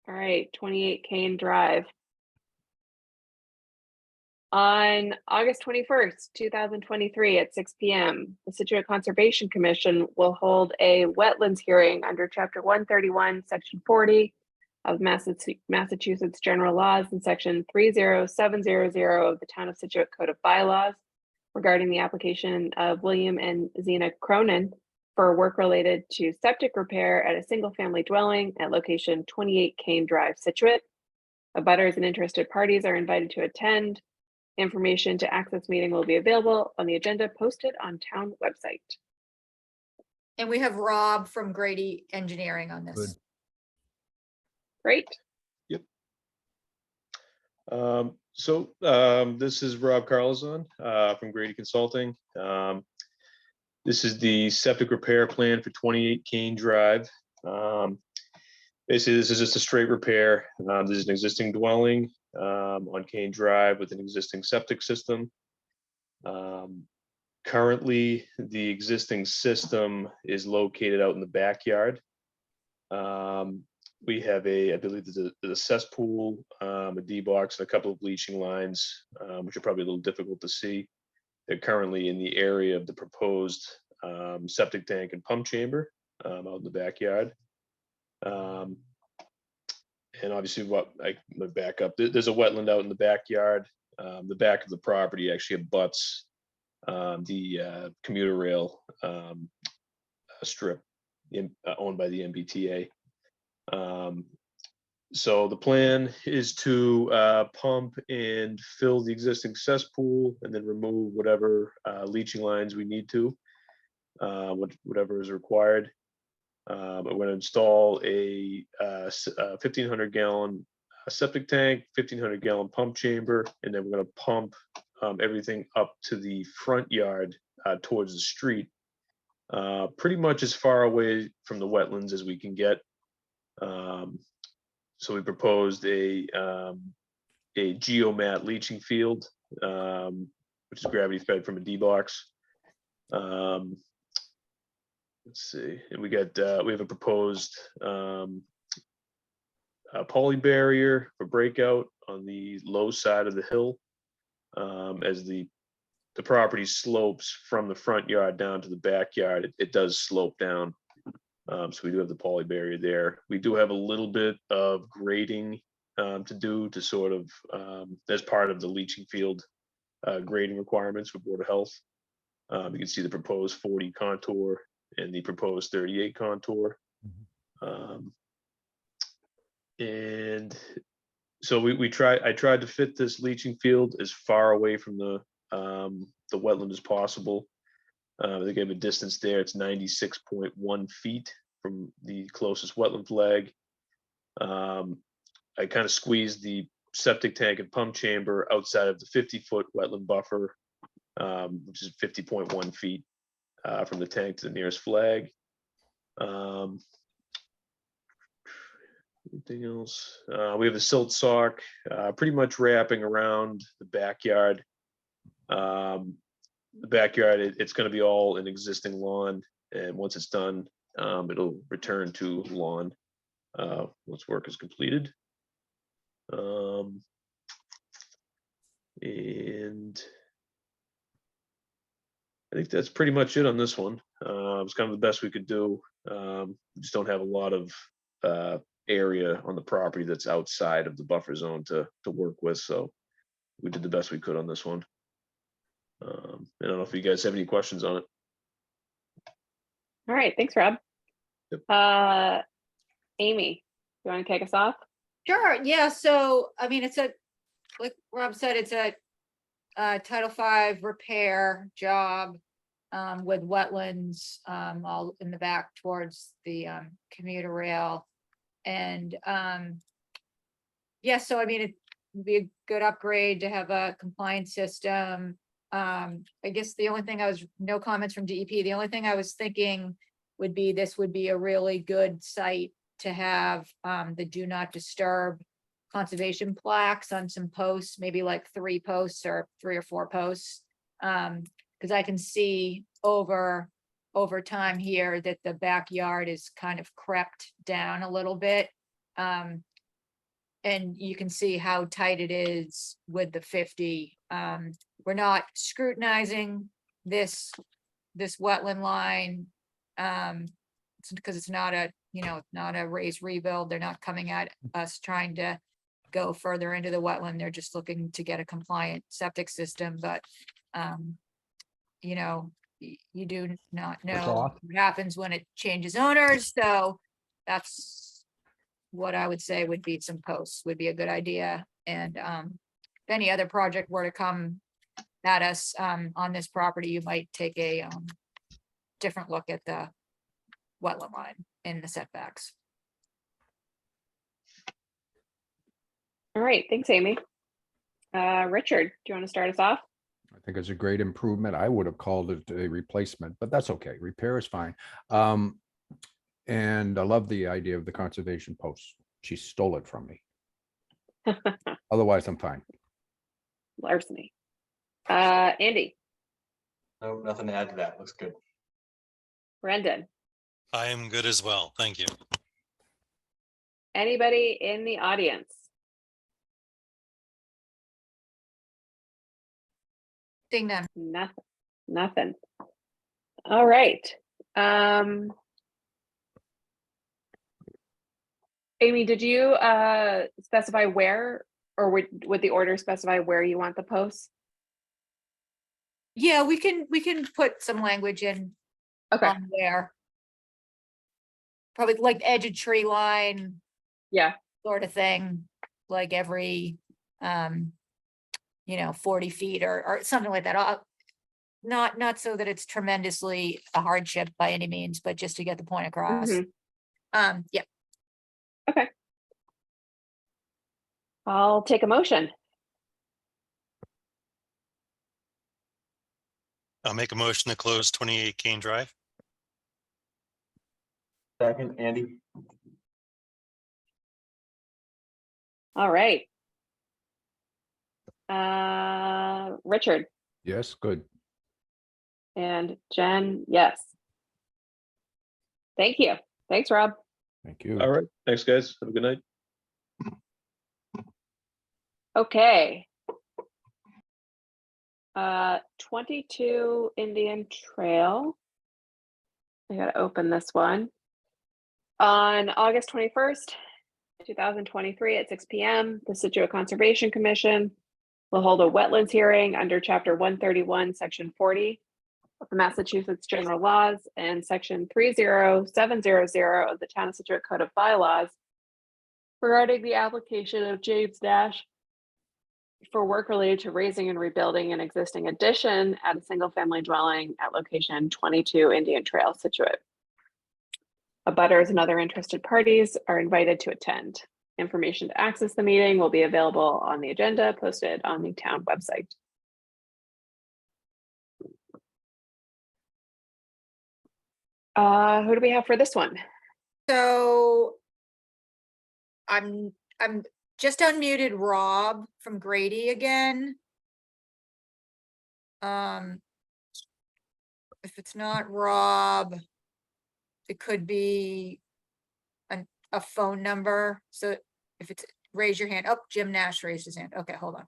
right, 28 Kane Drive. On August 21st, 2023 at 6 p.m., the Scituate Conservation Commission will hold a wetlands hearing under Chapter 131, Section 40 of Massachusetts General Laws and Section 30700 of the Town of Scituate Code of Bylaws regarding the application of William and Zena Cronin for work related to septic repair at a single-family dwelling at location 28 Kane Drive, Scituate. Abutters and interested parties are invited to attend. Information to access meeting will be available on the agenda posted on town website. And we have Rob from Grady Engineering on this. Good. Great. This is Rob Carlzon from Grady Consulting. This is the septic repair plan for 28 Kane Drive. Basically, this is just a straight repair. This is an existing dwelling on Kane Drive with an existing septic system. Currently, the existing system is located out in the backyard. We have I believe there's a cesspool, a D-box, and a couple of leaching lines, which are probably a little difficult to see. They're currently in the area of the proposed septic tank and pump chamber out in the backyard. And obviously, I'm gonna back up. There's a wetland out in the backyard. The back of the property actually abuts the commuter rail strip owned by the MBTA. So the plan is to pump and fill the existing cesspool and then remove whatever leaching lines we need to, whatever is required. We're going to install a 1,500 gallon septic tank, 1,500 gallon pump chamber, and then we're going to pump everything up to the front yard towards the street, pretty much as far away from the wetlands as we can get. So we proposed a geomat leaching field, which is gravity fed from a D-box. Let's see, and we have a proposed poly barrier for breakout on the low side of the hill, as the property slopes from the front yard down to the backyard. It does slope down, so we do have the poly barrier there. We do have a little bit of grading to do to sort of as part of the leaching field grading requirements for Board of Health. You can see the proposed 40 contour and the proposed 38 contour. And so I tried to fit this leaching field as far away from the wetland as possible. I think I have a distance there. It's 96.1 feet from the closest wetland flag. I kind of squeezed the septic tank and pump chamber outside of the 50-foot wetland buffer, which is 50.1 feet from the tank to the nearest flag. Anything else? We have a silt sock pretty much wrapping around the backyard. The backyard, it's going to be all an existing lawn, and once it's done, it'll return to lawn once work is completed. And I think that's pretty much it on this one. It was kind of the best we could do. We just don't have a lot of area on the property that's outside of the buffer zone to work with, so we did the best we could on this one. I don't know if you guys have any questions on it. All right, thanks, Rob. Yep. Amy, you want to kick us off? Sure, yeah, so, I mean, like Rob said, it's a Title V repair job with wetlands all in the back towards the commuter rail. And yeah, so I mean, it would be a good upgrade to have a compliance system. I guess the only thing no comments from DEP, the only thing I was thinking would be this would be a really good site to have the do not disturb conservation plaques on some posts, maybe like 3 posts or 3 or 4 posts. Because I can see over time here that the backyard is kind of crept down a little bit. And you can see how tight it is with the 50. We're not scrutinizing this wetland line because it's not a, not a raised rebuild. They're not coming at us trying to go further into the wetland. They're just looking to get a compliant septic system. But, you do not know what happens when it changes owners. So that's what I would say would be some posts would be a good idea. And if any other project were to come at us on this property, you might take a different look at the wetland line in the setbacks. All right, thanks, Amy. Richard, do you want to start us off? I think it's a great improvement. I would have called it a replacement, but that's okay. Repair is fine. And I love the idea of the conservation post. She stole it from me. Otherwise, I'm fine. Larceny. Andy. No, nothing to add to that. Looks good. Brendan. I am good as well. Thank you. Anybody in the audience? Ding dong. Nothing. All right. Amy, did you specify where, or would the order specify where you want the posts? Yeah, we can put some language in on there. Probably like edge of tree line. Yeah. Sort of thing, like every 40 feet or something like that. Not so that it's tremendously a hardship by any means, but just to get the point across. Yeah. Okay. I'll take a motion. I'll make a motion to close 28 Kane Drive. Second, Andy. All right. Richard Yes, good. and Jen, yes. Thank you. Thanks, Rob. Thank you. All right, thanks, guys. Have a good night. Okay. 22 Indian Trail. I gotta open this one. On August 21st, 2023 at 6 p.m., the Scituate Conservation Commission will hold a wetlands hearing under Chapter 131, Section 40 of the Massachusetts General Laws and Section 30700 of the Town of Scituate Code of Bylaws regarding the application of James Nash for work related to raising and rebuilding an existing addition at a single-family dwelling at location 22 Indian Trail, Scituate. Abutters and other interested parties are invited to attend. Information to access the meeting will be available on the agenda posted on the town website. Who do we have for this one? So I'm just unmuted Rob from Grady again. If it's not Rob, it could be a phone number. So if it's, raise your hand. Oh, Jim Nash raised his hand. Okay, hold on.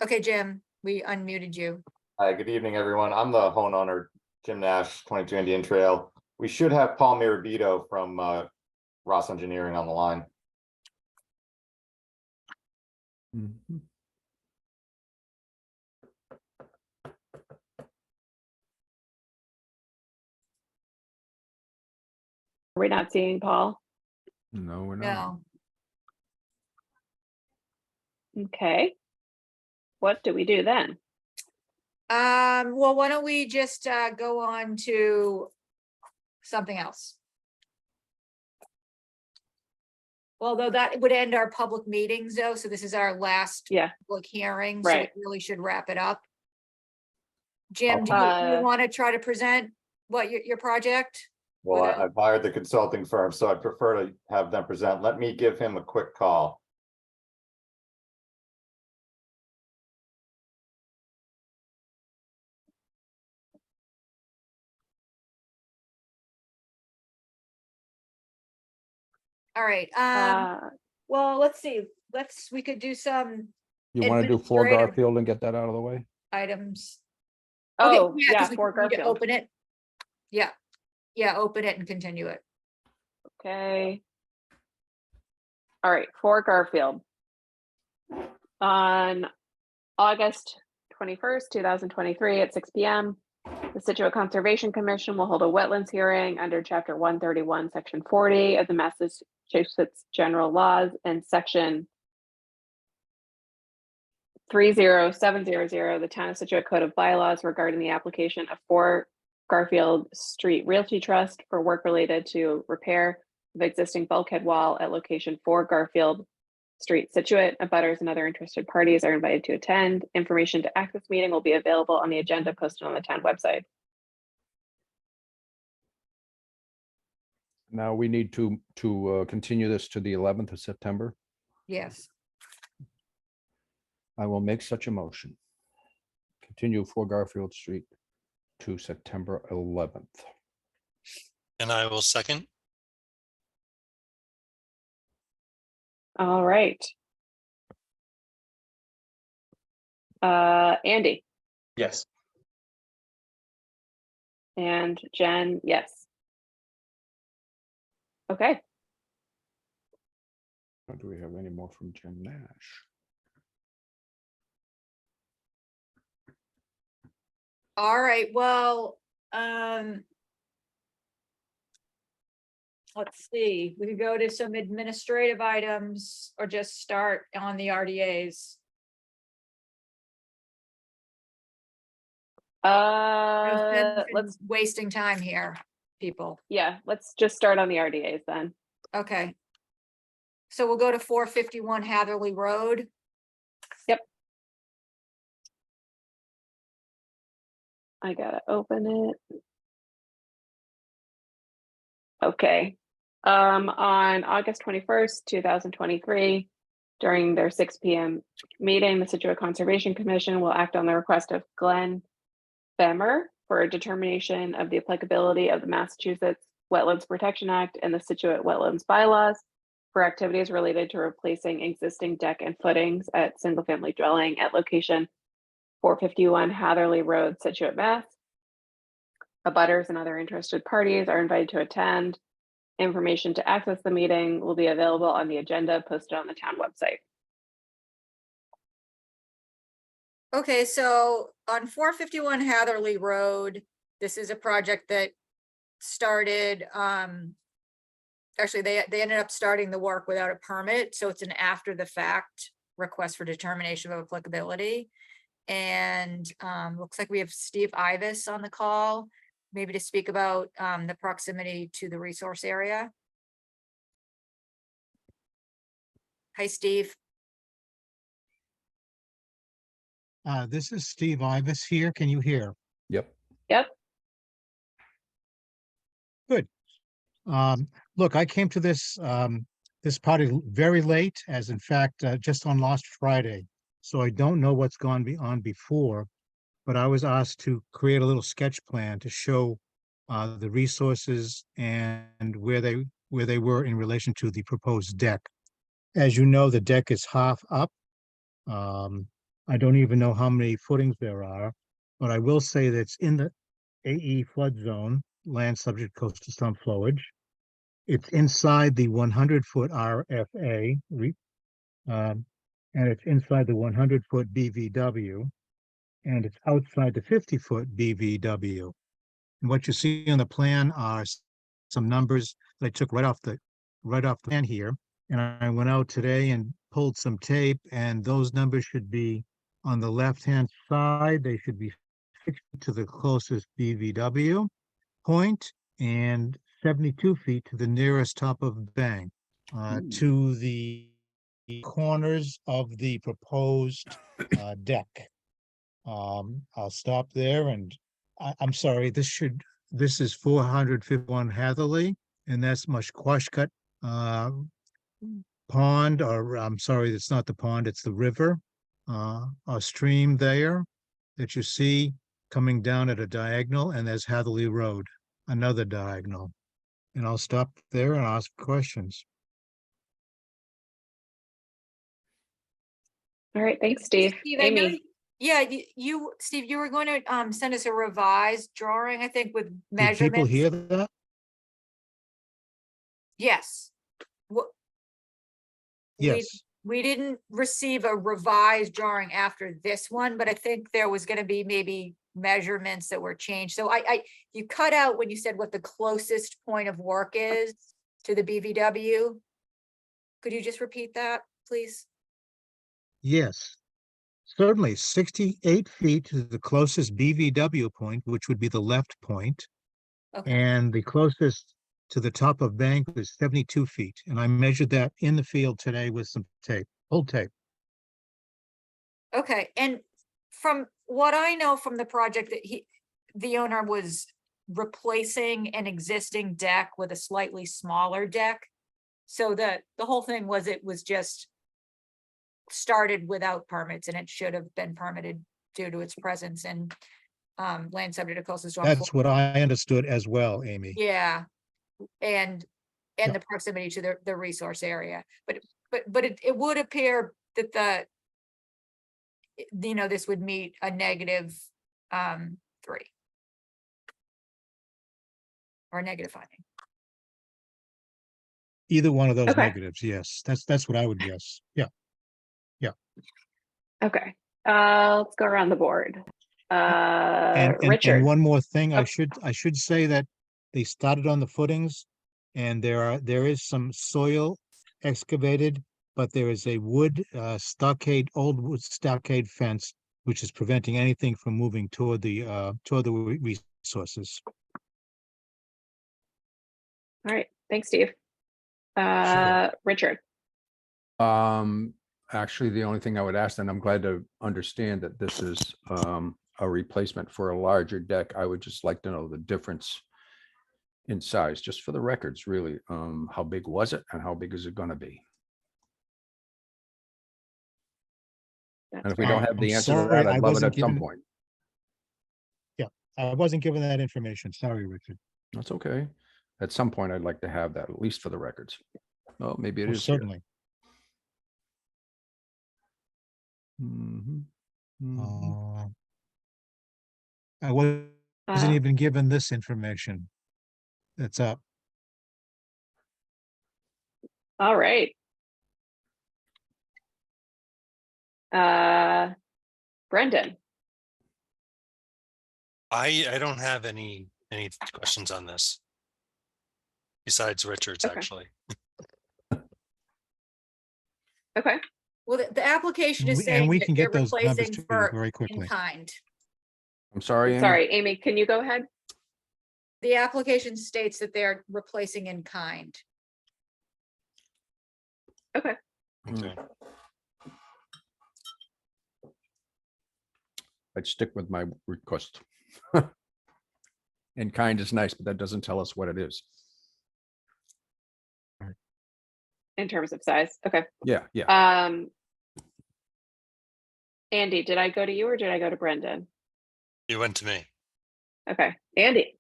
Okay, Jim, we unmuted you. Hi, good evening, everyone. I'm the homeowner, Jim Nash, 22 Indian Trail. We should have Paul Mirabito from Ross Engineering on the line. Mhm. Are we not seeing Paul? No, we're not. No. Okay. What do we do then? Well, why don't we just go on to something else? Well, though that would end our public meetings though, so this is our last public hearing, so Right. we really should wrap it up. Jim, do you want to try to present what your project? Well, I've hired the consulting firm, so I'd prefer to have them present. Let me give him a quick call. All right, well, let's see, we could do some You want to do 4 administrative Garfield and get that out of the way? items. Oh, Okay, yeah, 'cause we for need to Garfield. open it. Yeah, open it and continue it. Okay. All right, for Garfield. On August 21st, 2023 at 6 p.m., the Scituate Conservation Commission will hold a wetlands hearing under Chapter 131, Section 40 of the Massachusetts General Laws and Section 30700 of the Town of Scituate Code of Bylaws regarding the application of 4 Garfield Street Realty Trust for work related to repair of existing bulkhead wall at location 4 Garfield Street, Scituate. Abutters and other interested parties are invited to attend. Information to access meeting will be available on the agenda posted on the town website. Now we need to continue this to the 11th of September. Yes. I will make such a motion. Continue 4 Garfield Street to September 11th. And I will second. All right. Andy Yes. and Jen, yes. Okay. Do we have any more from Jim Nash? All right, well, let's see, we could go to some administrative items or just start on the RDAs. Let's wasting time here, people. Yeah, let's just start on the RDAs then. Okay. So we'll go to 451 Hatherley Road. Yep. I gotta open it. Okay. On August 21st, 2023, during their 6 p.m. meeting, the Scituate Conservation Commission will act on the request of Glenn Bemer for a determination of the applicability of the Massachusetts Wetlands Protection Act and the Scituate Wetlands Bylaws for activities related to replacing existing deck and footings at single-family dwelling at location 451 Hatherley Road, Scituate, Mass. Abutters and other interested parties are invited to attend. Information to access the meeting will be available on the agenda posted on the town website. Okay, so on 451 Hatherley Road, this is a project that started, actually, they ended up starting the work without a permit, so it's an after the fact request for determination of applicability. And looks like we have Steve Ivis on the call, maybe to speak about the proximity to the resource area. Hi, Steve. This is Steve Ivis here. Can you hear? Yep. Yep. Good. Look, I came to this this party very late, as in fact, just on last Friday. So I don't know what's gone on before, but I was asked to create a little sketch plan to show the resources and where they were in relation to the proposed deck. As you know, the deck is half up. I don't even know how many footings there are, but I will say that it's in the AE flood zone, land subject to coastal storm flowage. It's inside the 100-foot RFA, and it's inside the 100-foot BVW, and it's outside the 50-foot BVW. And what you see on the plan are some numbers that I took right off the plan here. And I went out today and pulled some tape, and those numbers should be on the left-hand side. They should be 60 to the closest BVW point and 72 feet to the nearest top of bank, to the corners of the proposed deck. I'll stop there, and I'm sorry, this is 451 Hatherley, and that's Mushquashcut Pond, or I'm sorry, it's not the pond, it's the river, a stream there that you see coming down at a diagonal, and there's Hatherley Road, another diagonal. And I'll stop there and ask questions. All right, thanks, Steve. Steve, I know, Amy. yeah, Steve, you were going to send us a revised drawing, I think, with Did people measurements. hear that? Yes. Yes. We didn't receive a revised drawing after this one, but I think there was going to be maybe measurements that were changed. So you cut out when you said what the closest point of work is to the BVW. Could you just repeat that, please? Yes, certainly 68 feet to the closest BVW point, which would be the left point. Okay. And the closest to the top of bank is 72 feet. And I measured that in the field today with some tape, old tape. Okay, and from what I know from the project, that the owner was replacing an existing deck with a slightly smaller deck. So the whole thing was, it was just started without permits, and it should have been permitted due to its presence in land subject to coastal storm. That's what I understood as well, Amy. Yeah, and Yeah. the proximity to the resource area, but it would appear that this would meet a negative 3 or a negative finding. Either one of those Okay. negatives, yes. That's what I would guess. Yeah. Okay. Let's go around the board. And Richard. one more thing, Oh. I should say that they started on the footings, and there is some soil excavated, but there is a old wood stockade fence, which is preventing anything from moving toward the resources. All right. Thanks, Steve. Richard. Actually, the only thing I would ask, and I'm glad to understand that this is a replacement for a larger deck. I would just like to know the difference in size, just for the records, really. How big was it and how big is it going to be? And if we don't have the I'm answer to sorry, that, I I'd love it wasn't at some given- point. Yeah, I wasn't given that information. Sorry, Richard. That's okay. At some point, I'd like to have that, at least for the records. Oh, maybe it Well, is here. certainly. Mhm. Mhm. I wasn't even given this information. That's up. All right. Brendan, I don't have any questions on this. Besides Richard's, Okay. actually. okay. Well, the application is And saying we that can they're get those numbers replacing to you for very in quickly. kind. I'm sorry, Amy? Sorry, Amy, can you go ahead? The application states that they're replacing in kind. Okay. Okay. I'd stick with my request. In kind is nice, but that doesn't tell us what it is. In terms of size. Okay. Yeah, yeah. Andy, did I go to you or did I go to Brendan? You went to me. Okay. Andy.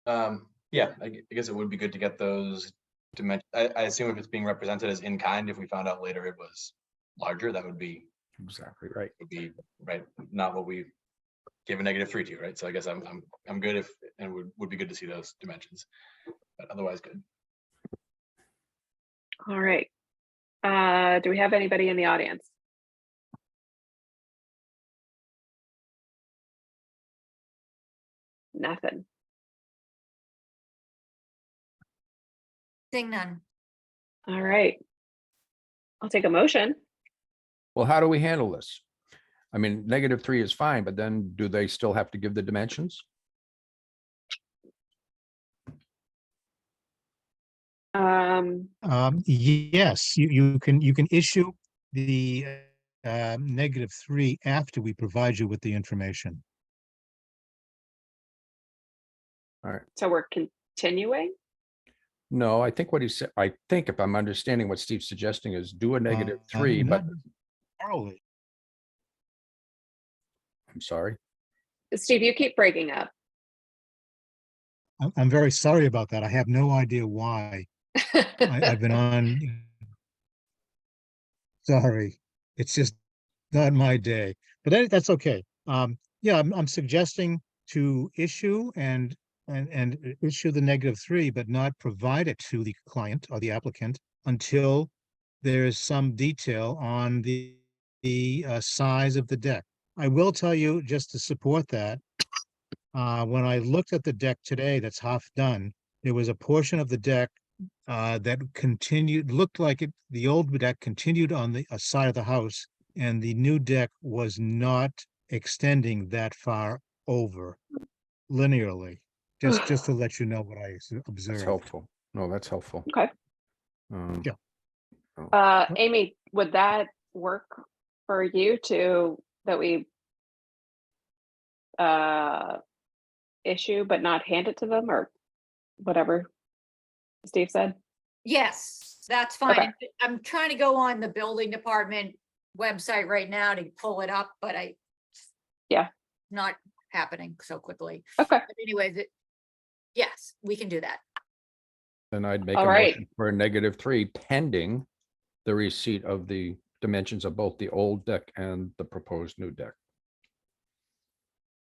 Yeah, I guess it would be good to get those dimensions. I assume if it's being represented as in kind, if we found out later it was larger, that would be exactly right. Would be right, not what we gave a -3 to, right? So I guess I'm good if, and would be good to see those dimensions, but otherwise good. All right. Do we have anybody in the audience? Nothing. Seeing none. All right. I'll take a motion. Well, how do we handle this? I mean, -3 is fine, but then do they still have to give the dimensions? Yes, you can issue the -3 after we provide you with the information. All right. So we're continuing? No, I think what he said, I think if I'm understanding what Steve's suggesting is do a -3, but Not early. I'm sorry. Steve, you keep breaking up. I'm very sorry about that. I have no idea why. I've been on. Sorry, it's just not my day, but that's okay. Yeah, I'm suggesting to issue and issue the -3, but not provide it to the client or the applicant until there is some detail on the size of the deck. I will tell you, just to support that, when I looked at the deck today that's half done, there was a portion of the deck that looked like the old deck continued on the side of the house, and the new deck was not extending that far over linearly. Just to let you know what I That's observed. helpful. No, that's helpful. Okay. Yeah. Amy, would that work for you that we issue but not hand it to them or whatever Steve said? Yes, that's fine. I'm trying to go on the building department website right now to pull it up, but not happening so quickly. Okay. But anyways, yes, we can do that. Then I'd make All a right. motion for a -3 pending the receipt of the dimensions of both the old deck and the proposed new deck.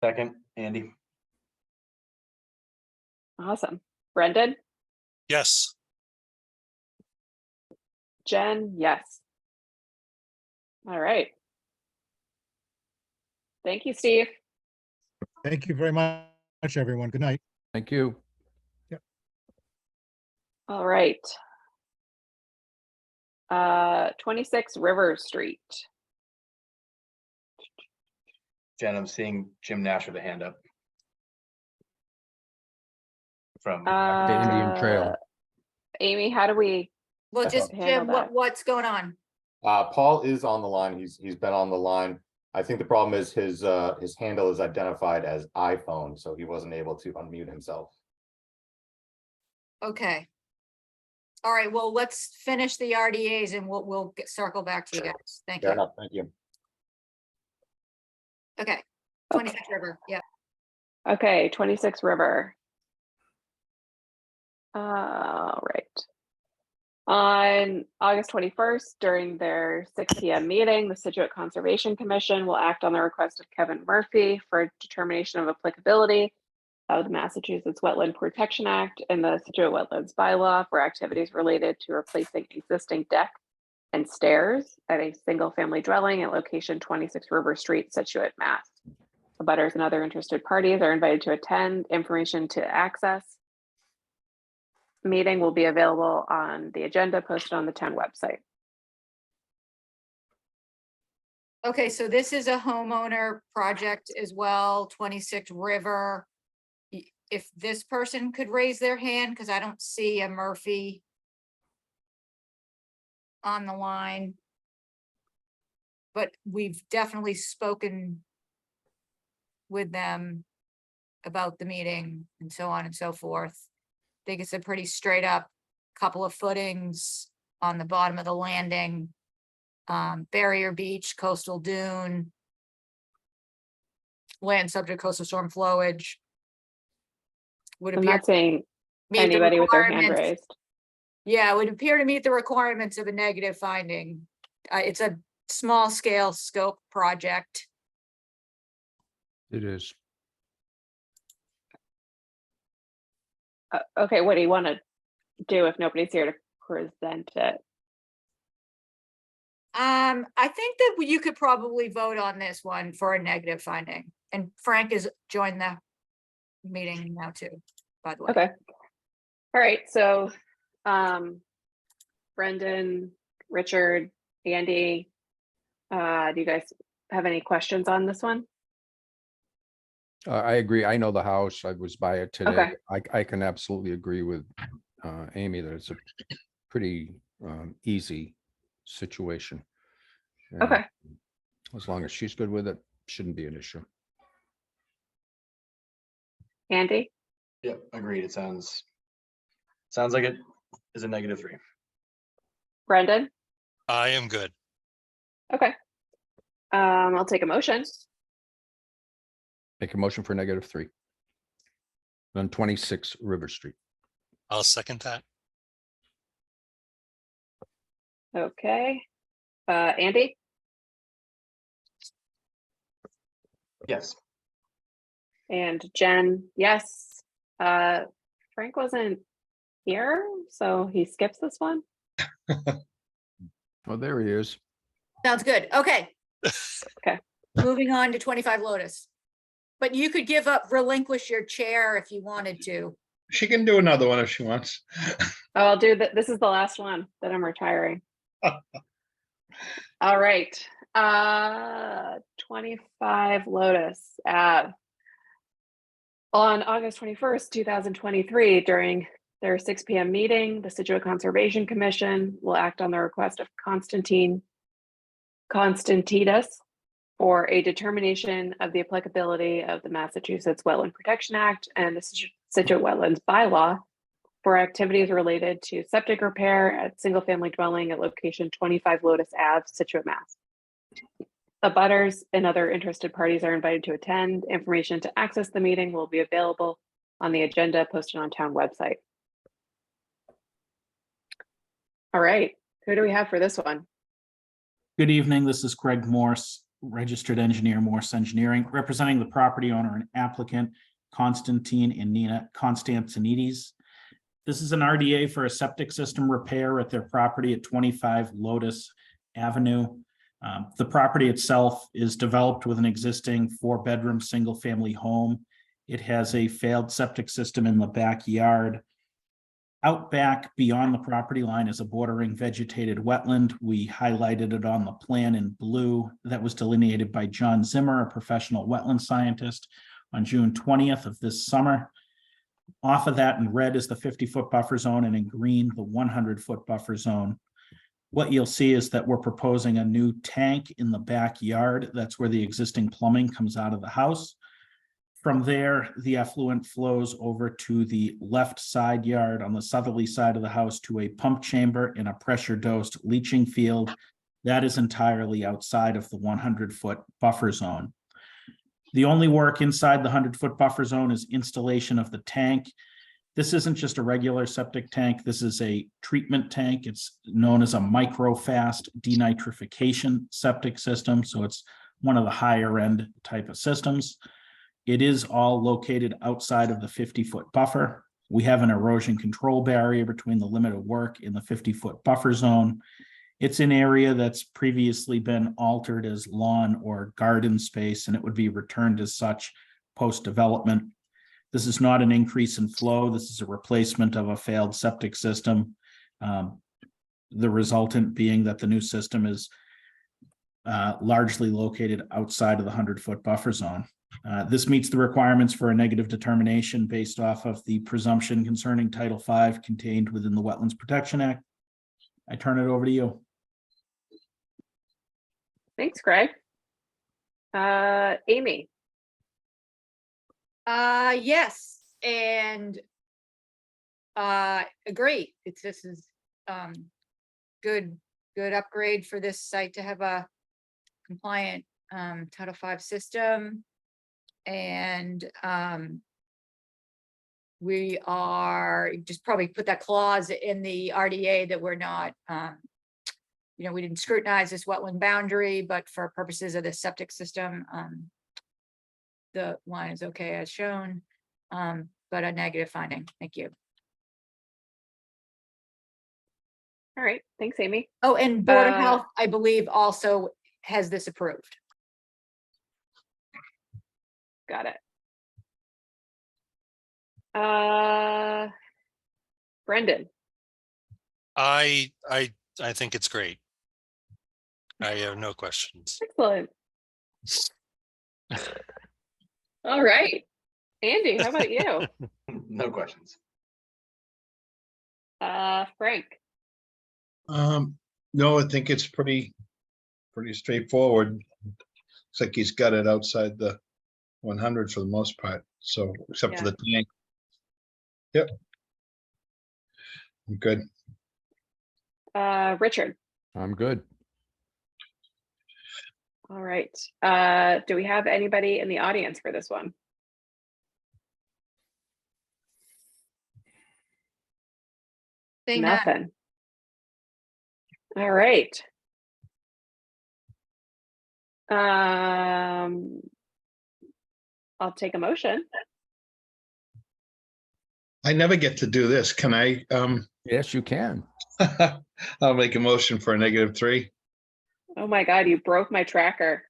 Second, Andy. Awesome. Brendan? Yes. Jen? Yes. All right. Thank you, Steve. Thank you very much, everyone. Good night. Thank you. All right. 26 River Street. Jen, I'm seeing Jim Nash with a hand up. From The Indian Trail. Amy, how do we Well, just handle Jim, that? what's going on? Paul is on the line. He's been on the line. I think the problem is his handle is identified as iPhone, so he wasn't able to unmute himself. Okay. All right, well, let's finish the RDAs and we'll circle back to you guys. Thank Fair you. enough. Thank you. Okay, 26 River, yeah. Okay, 26 River. All right. On August 21st, during their 6 p.m. meeting, the Scituate Conservation Commission will act on the request of Kevin Murphy for determination of applicability of the Massachusetts Wetland Protection Act and the Scituate Wetlands Bylaw for activities related to replacing existing deck and stairs at a single-family dwelling at location 26 River Street, Scituate, Mass. Abutters and other interested parties are invited to attend. Information to access the meeting will be available on the agenda posted on the town website. Okay, so this is a homeowner project as well, 26 River. If this person could raise their hand, because I don't see a Murphy on the line. But we've definitely spoken with them about the meeting and so on and so forth. I think it's a pretty straight up couple of footings on the bottom of the landing. Barrier beach, coastal dune. Land subject coastal storm flowage. Would I'm appear not seeing meet the anybody with their hand requirements. raised. Yeah, it would appear to meet the requirements of a negative finding. It's a small scale scope project. It is. Okay, what do you want to do if nobody's here to present it? I think that you could probably vote on this one for a negative finding. And Frank has joined the meeting now too, by the way. Okay. All right, so Brendan, Richard, Andy, do you guys have any questions on this one? I agree. I know the house. I was by it today. Okay. I can absolutely agree with Amy that it's a pretty easy situation. And Okay. as long as she's good with it, shouldn't be an issue. Andy? Yep, agreed. It sounds like it is a -3. Brendan? I am good. Okay. I'll take a motion. Make a motion for -3 on 26 River Street. I'll second that. Okay. Andy? Yes. And Jen, yes. Frank wasn't here, so he skips this one. Well, there he is. Sounds good. Okay. Okay. Moving on to 25 Lotus. But you could relinquish your chair if you wanted to. She can do another one if she wants. Oh, I'll do that. This is the last one that I'm retiring. All right. 25 Lotus Ave. On August 21st, 2023, during their 6 p.m. meeting, the Scituate Conservation Commission will act on the request of Constantidis for a determination of the applicability of the Massachusetts Wetland Protection Act and the Scituate Wetlands Bylaw for activities related to septic repair at single-family dwelling at location 25 Lotus Ave, Scituate, Mass. Abutters and other interested parties are invited to attend. Information to access the meeting will be available on the agenda posted on town website. All right, who do we have for this one? Good evening. This is Greg Morse, registered engineer, Morse Engineering, representing the property owner and applicant, Constantine and Nina Constantinides. This is an RDA for a septic system repair at their property at 25 Lotus Avenue. The property itself is developed with an existing 4-bedroom single-family home. It has a failed septic system in the backyard. Out back beyond the property line is a bordering vegetated wetland. We highlighted it on the plan in blue that was delineated by John Zimmer, a professional wetland scientist, on June 20th of this summer. Off of that in red is the 50-foot buffer zone, and in green, the 100-foot buffer zone. What you'll see is that we're proposing a new tank in the backyard. That's where the existing plumbing comes out of the house. From there, the effluent flows over to the left side yard on the southerly side of the house to a pump chamber in a pressure dosed leaching field. That is entirely outside of the 100-foot buffer zone. The only work inside the 100-foot buffer zone is installation of the tank. This isn't just a regular septic tank. This is a treatment tank. It's known as a microfast denitrification septic system. So it's one of the higher end type of systems. It is all located outside of the 50-foot buffer. We have an erosion control barrier between the limit of work in the 50-foot buffer zone. It's an area that's previously been altered as lawn or garden space, and it would be returned as such post-development. This is not an increase in flow. This is a replacement of a failed septic system. The resultant being that the new system is largely located outside of the 100-foot buffer zone. This meets the requirements for a negative determination based off of the presumption concerning Title V contained within the Wetlands Protection Act. I turn it over to you. Thanks, Greg. Amy. Yes, and agree. This is good upgrade for this site to have a compliant Title V system. And we are just probably put that clause in the RDA that we're not, we didn't scrutinize this wetland boundary, but for purposes of the septic system, the line is okay as shown, but a negative finding. Thank you. All right, thanks, Amy. Oh, and Board of Health, I believe, also has this approved. Got it. Brendan. I think it's great. I have no questions. Excellent. All right. Andy, how about you? No questions. Frank. No, I think it's pretty straightforward. Looks like he's got it outside the 100 for the most part. So except for the tank. Yep. I'm good. Richard. I'm good. All right. Do we have anybody in the audience for this one? Nothing. All right. I'll take a motion. I never get to do this. Can I? Yes, you can. I'll make a motion for a -3. Oh my God, you broke my tracker.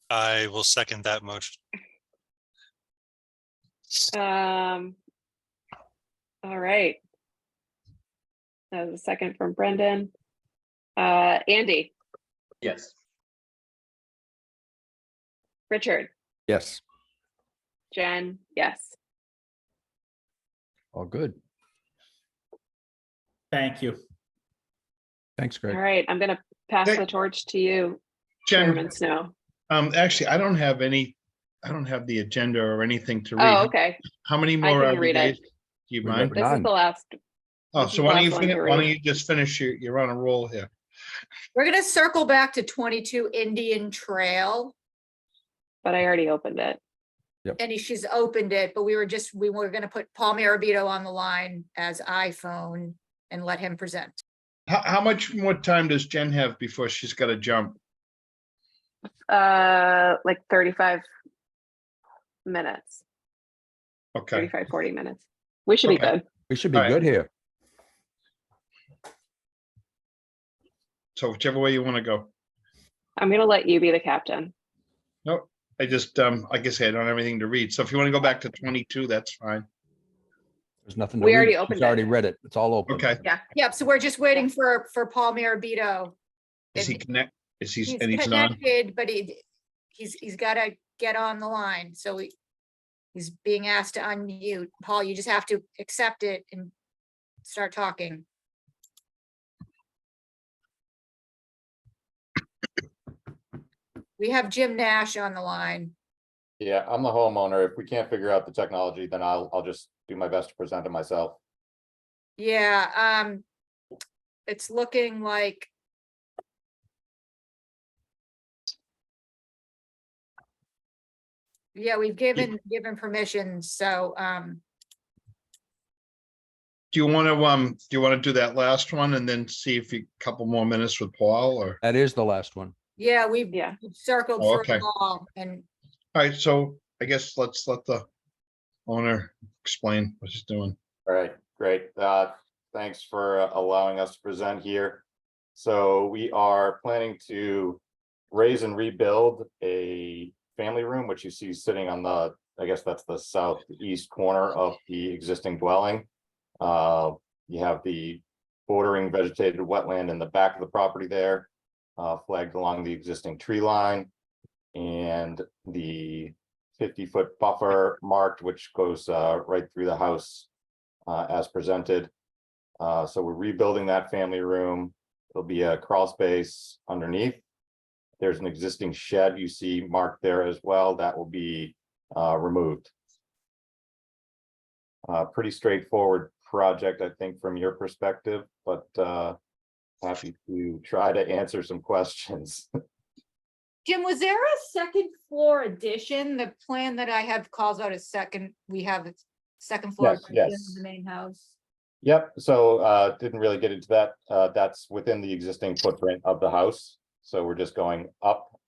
I will second that motion. All right. That was a second from Brendan. Andy. Yes. Richard. Yes. Jen. Yes. All good. Thank you. Thanks, Greg. All right, I'm going to pass Hey, the torch to you, Jen, Chairman Snow. actually, I don't have the agenda or anything to read. Oh, okay. How many I more can read days? it. Do you We mind? This is None. the last. Oh, this is so the why don't last one to read. you just finish you're on a roll here. We're gonna circle back to 22 Indian Trail. But I already opened it. And she's opened it, but we were gonna put Paul Marabito on the line as iPhone and let him present. How much more time does Jen have before she's got to jump? Like 35 minutes, Okay. 35, 40 minutes. We should be Okay. good. We should be All right. good here. So whichever way you want to go. I'm going to let you be the captain. Nope. I just, I guess I don't have anything to read. So if you want to go back to 22, that's fine. There's nothing to We read. already She's opened already it. read it. It's all open. Okay. Yeah. Yep, so we're just waiting for Paul Marabito. Is he And connect? Is he, He's and he's on? connected, but he's gotta get on the line, so he's being asked to unmute. Paul, you just have to accept it and start talking. We have Jim Nash on the line. Yeah, I'm the homeowner. If we can't figure out the technology, then I'll just do my best to present it myself. Yeah, it's looking like. Yeah, we've given permission, so, Do you want to do that last one and then see if you, couple more minutes with Paul or? That is the last one. yeah, we've Yeah. circled Oh, through okay. them all, and All right, so I guess let's let the owner explain what he's doing. All right, great. Thanks for allowing us to present here. So we are planning to raise and rebuild a family room, which you see sitting on the, I guess that's the southeast corner of the existing dwelling. You have the bordering vegetated wetland in the back of the property there, flagged along the existing tree line, and the 50-foot buffer marked, which goes right through the house as presented. So we're rebuilding that family room. There'll be a crawl space underneath. There's an existing shed you see marked there as well. That will be removed. Pretty straightforward project, I think, from your perspective, but happy to try to answer some questions. Jim, was there a second floor addition? The plan that I have calls out a second, we have a second floor Yes, addition yes. in the main house. Yep, so didn't really get into that. That's within the existing footprint of the house. So we're just going up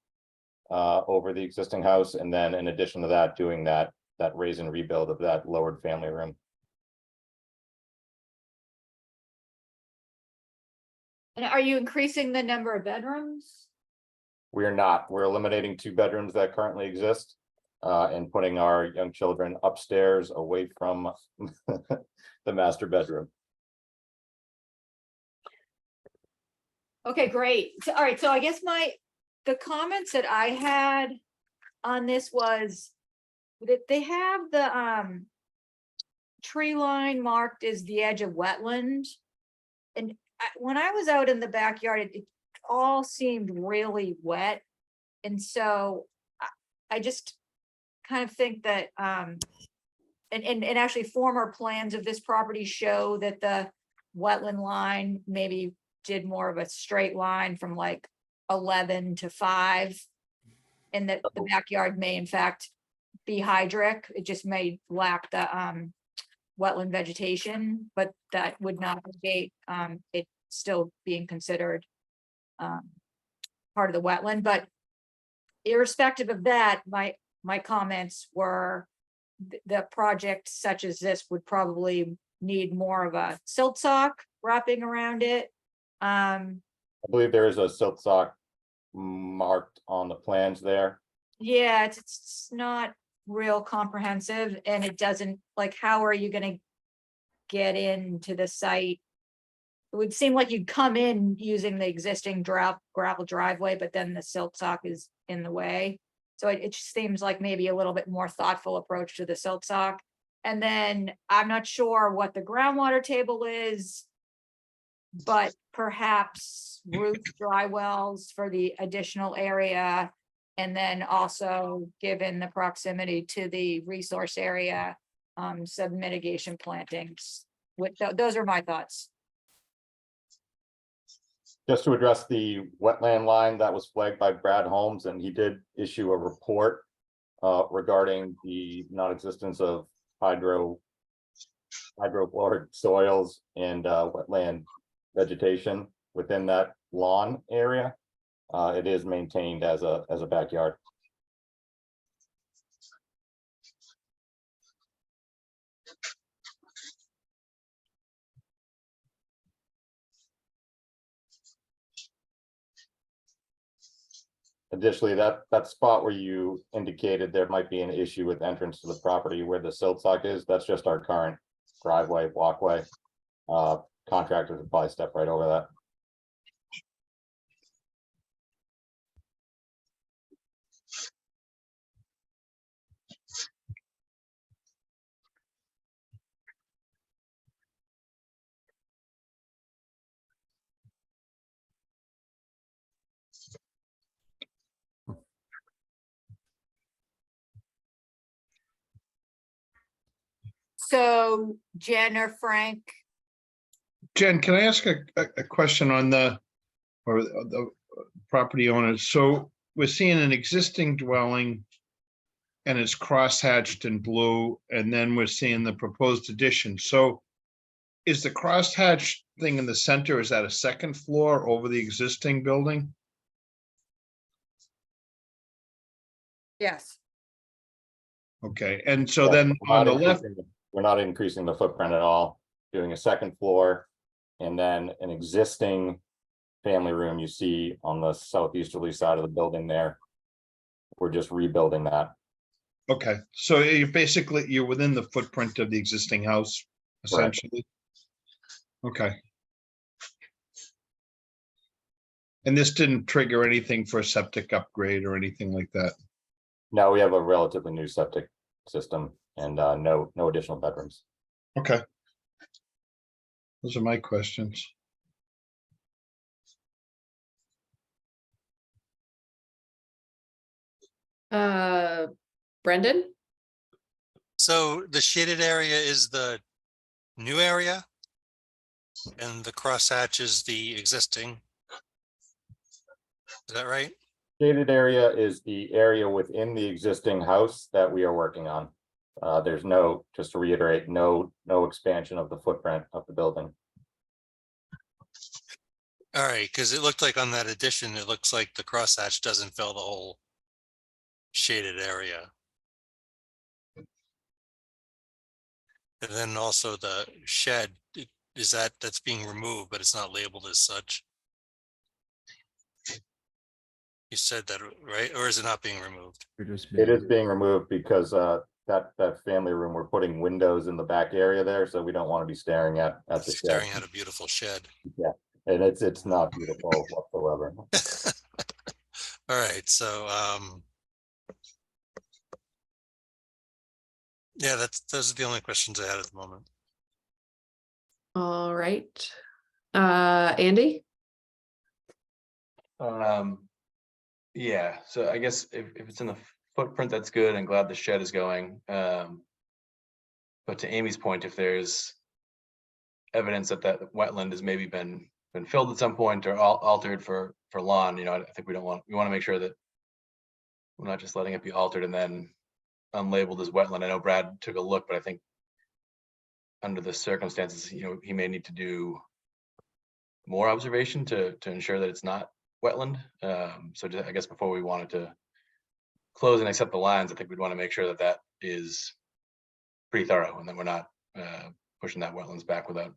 over the existing house, and then in addition to that, doing that raise and rebuild of that lowered family room. And are you increasing the number of bedrooms? We are not. We're eliminating 2 bedrooms that currently exist and putting our young children upstairs away from the master bedroom. Okay, great. So, all right, so I guess the comments that I had on this was that they have the tree line marked as the edge of wetland. And when I was out in the backyard, it all seemed really wet. And so I just kind of think that, and actually former plans of this property show that the wetland line maybe did more of a straight line from like 11 to 5. And that the backyard may in fact be hydric. It just may lack the wetland vegetation, but that would not negate it still being considered part of the wetland. But irrespective of that, my comments were the project such as this would probably need more of a silt sock wrapping around it. I believe there is a silt sock marked on the plans there. Yeah, it's not real comprehensive, and it doesn't, like, how are you gonna get into the site? It would seem like you'd come in using the existing gravel driveway, but then the silt sock is in the way. So it just seems like maybe a little bit more thoughtful approach to the silt sock. And then I'm not sure what the groundwater table is, but perhaps roof dry wells for the additional area. And then also, given the proximity to the resource area, some mitigation plantings. Those are my thoughts. Just to address the wetland line that was flagged by Brad Holmes, and he did issue a report regarding the non-existence of hydrofluoric soils and wetland vegetation within that lawn area. It is maintained as a backyard. Additionally, that spot where you indicated there might be an issue with entrance to the property where the silt sock is, that's just our current driveway, walkway. Contractors would probably step right over that. So Jen or Frank, Jen, can I ask a question on the property owners? So we're seeing an existing dwelling and it's crosshatched in blue, and then we're seeing the proposed addition. So is the crosshatch thing in the center, is that a second floor over the existing building? yes. Okay, and so Yeah, then we're on not the left, increasing- We're not increasing the footprint at all, doing a second floor and then an existing family room you see on the southeasterly side of the building there. We're just rebuilding that. okay, so you're within the footprint of the existing house, Correct. essentially? Okay. And this didn't trigger anything for a septic upgrade or anything like that? Now we have a relatively new septic system and no additional bedrooms. Okay. Those are my questions. Brendan? So the shaded area is the new area? And the crosshatch is the existing? Is that right? Shaded area is the area within the existing house that we are working on. There's no, just to reiterate, no expansion of the footprint of the building. All right, because it looked like on that addition, it looks like the crosshatch doesn't fill the whole shaded area. And then also the shed, is that's being removed, but it's not labeled as such. You said that, right? Or is it not being removed? It is being removed because that family room, we're putting windows in the back area there, so we don't want to be staring at the shed. Staring at a beautiful shed. Yeah, and it's not beautiful whatsoever. All right, so yeah, those are the only questions I had at the moment. All right. Andy? Yeah, so I guess if it's in the footprint, that's good. I'm glad the shed is going. But to Amy's point, if there's evidence that wetland has maybe been filled at some point or altered for lawn, I think we want to make sure that we're not just letting it be altered and then unlabeled as wetland. I know Brad took a look, but I think under the circumstances, he may need to do more observation to ensure that it's not wetland. So just, I guess before we wanted to close and accept the lines, I think we'd want to make sure that that is pretty thorough and that we're not pushing that wetlands back without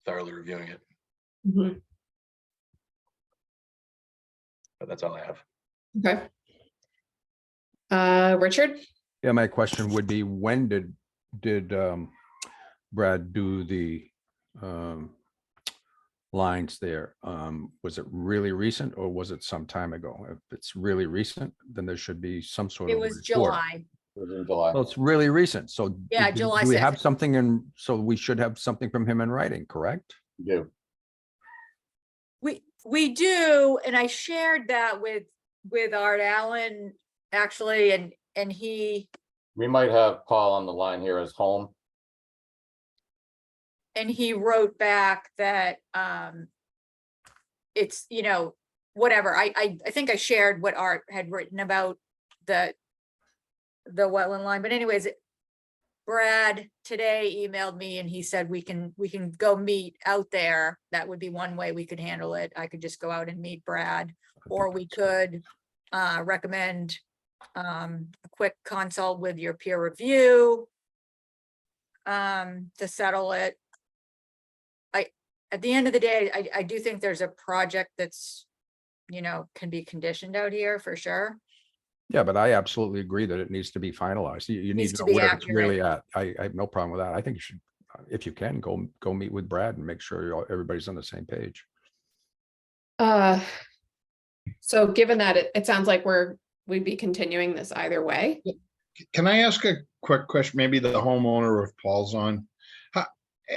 thoroughly reviewing it. Mm-hmm. But that's all I have. Okay. Richard? Yeah, my question would be, when did Brad do the lines there? Was it really recent or was it some time ago? If it's really recent, then there should be some sort of. It was report. July. It was in July. Well, it's really recent. So Yeah, do July we have 6th. something in, so we should have something from him in writing, correct? We do. We do, and I shared that with Art Allen, actually, and he We might have Paul on the line here as home. wrote back that it's, whatever. I think I shared what Art had written about the wetland line, but anyways, Brad today emailed me and he said we can go meet out there. That would be one way we could handle it. I could just go out and meet Brad, or we could recommend a quick consult with your peer review to settle it. At the end of the day, I do think there's a project that's, can be conditioned out here for sure. Yeah, but I absolutely agree that it needs to be finalized. You need Needs to to know be where it's accurate. really at. I have no problem with that. I think you should, if you can, go meet with Brad and make sure everybody's on the same page. So given that it sounds like we'd be continuing this either way. Can I ask a quick question? Maybe the homeowner, if Paul's on.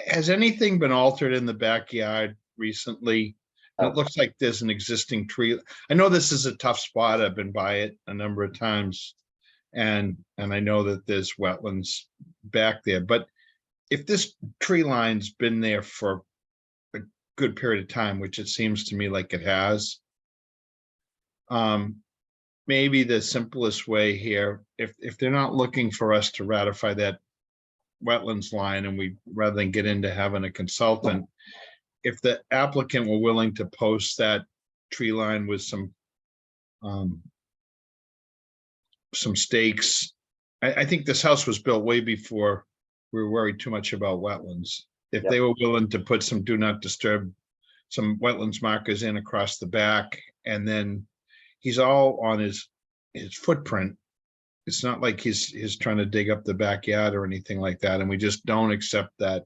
Has anything been altered in the backyard recently? It looks like there's an existing tree. I know this is a tough spot. I've been by it a number of times. And I know that there's wetlands back there, but if this tree line's been there for a good period of time, which it seems to me like it has, maybe the simplest way here, if they're not looking for us to ratify that wetlands line, and we, rather than get into having a consultant, if the applicant were willing to post that tree line with some stakes. I think this house was built way before we were worried too much about wetlands. If they were willing to put some do not disturb, some wetlands markers in across the back, and then he's all on his footprint. It's not like he's trying to dig up the backyard or anything like that, and we just don't accept that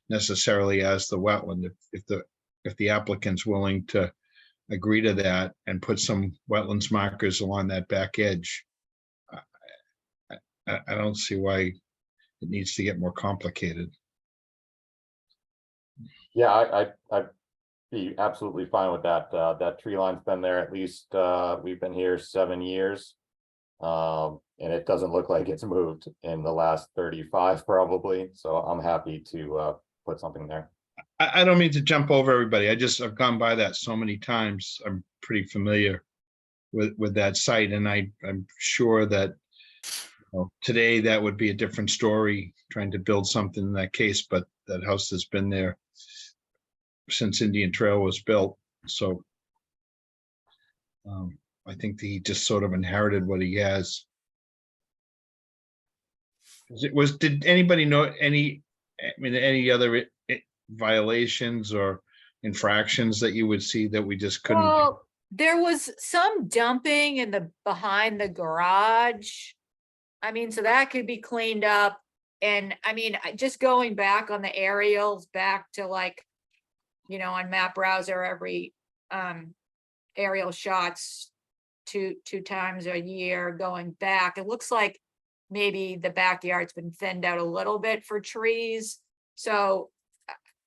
necessarily as the wetland. If the applicant's willing to agree to that and put some wetlands markers along that back edge, I don't see why it needs to get more complicated. Yeah, I'd be absolutely fine with that. That tree line's been there at least, we've been here 7 years. And it doesn't look like it's moved in the last 35 probably. So I'm happy to put something there. I don't mean to jump over everybody. I've gone by that so many times. I'm pretty familiar with that site, and I'm sure that today that would be a different story, trying to build something in that case, but that house has been there since Indian Trail was built. So I think that he just sort of inherited what he has. Did anybody know any other violations or infractions that you would see that we just couldn't? Well, there was some dumping in the behind the garage. I mean, so that could be cleaned up. And I mean, just going back on the aerials back to like, on map browser, every aerial shots two times a year going back, it looks like maybe the backyard's been thinned out a little bit for trees. So,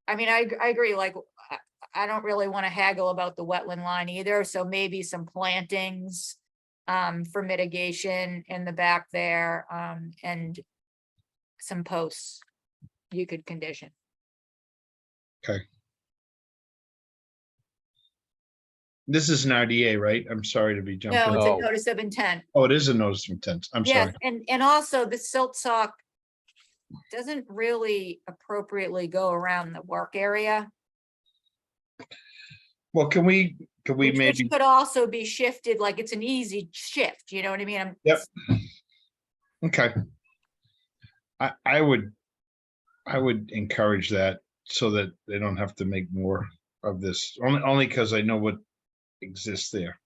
I mean, I agree, like, I don't really want to haggle about the wetland line either. So maybe some plantings for mitigation in the back there, and some posts you could condition. Okay. This is an RDA, right? I'm sorry to be jumping. No, it's a notice of intent. Oh, it is a notice of intent. I'm Yes, sorry. and also the silt sock doesn't really appropriately go around the work area. Well, can we Which maybe? could also be shifted, like it's an easy shift, you know what I mean? Yep. Okay. I would encourage that so that they don't have to make more of this, only because I know what exists there.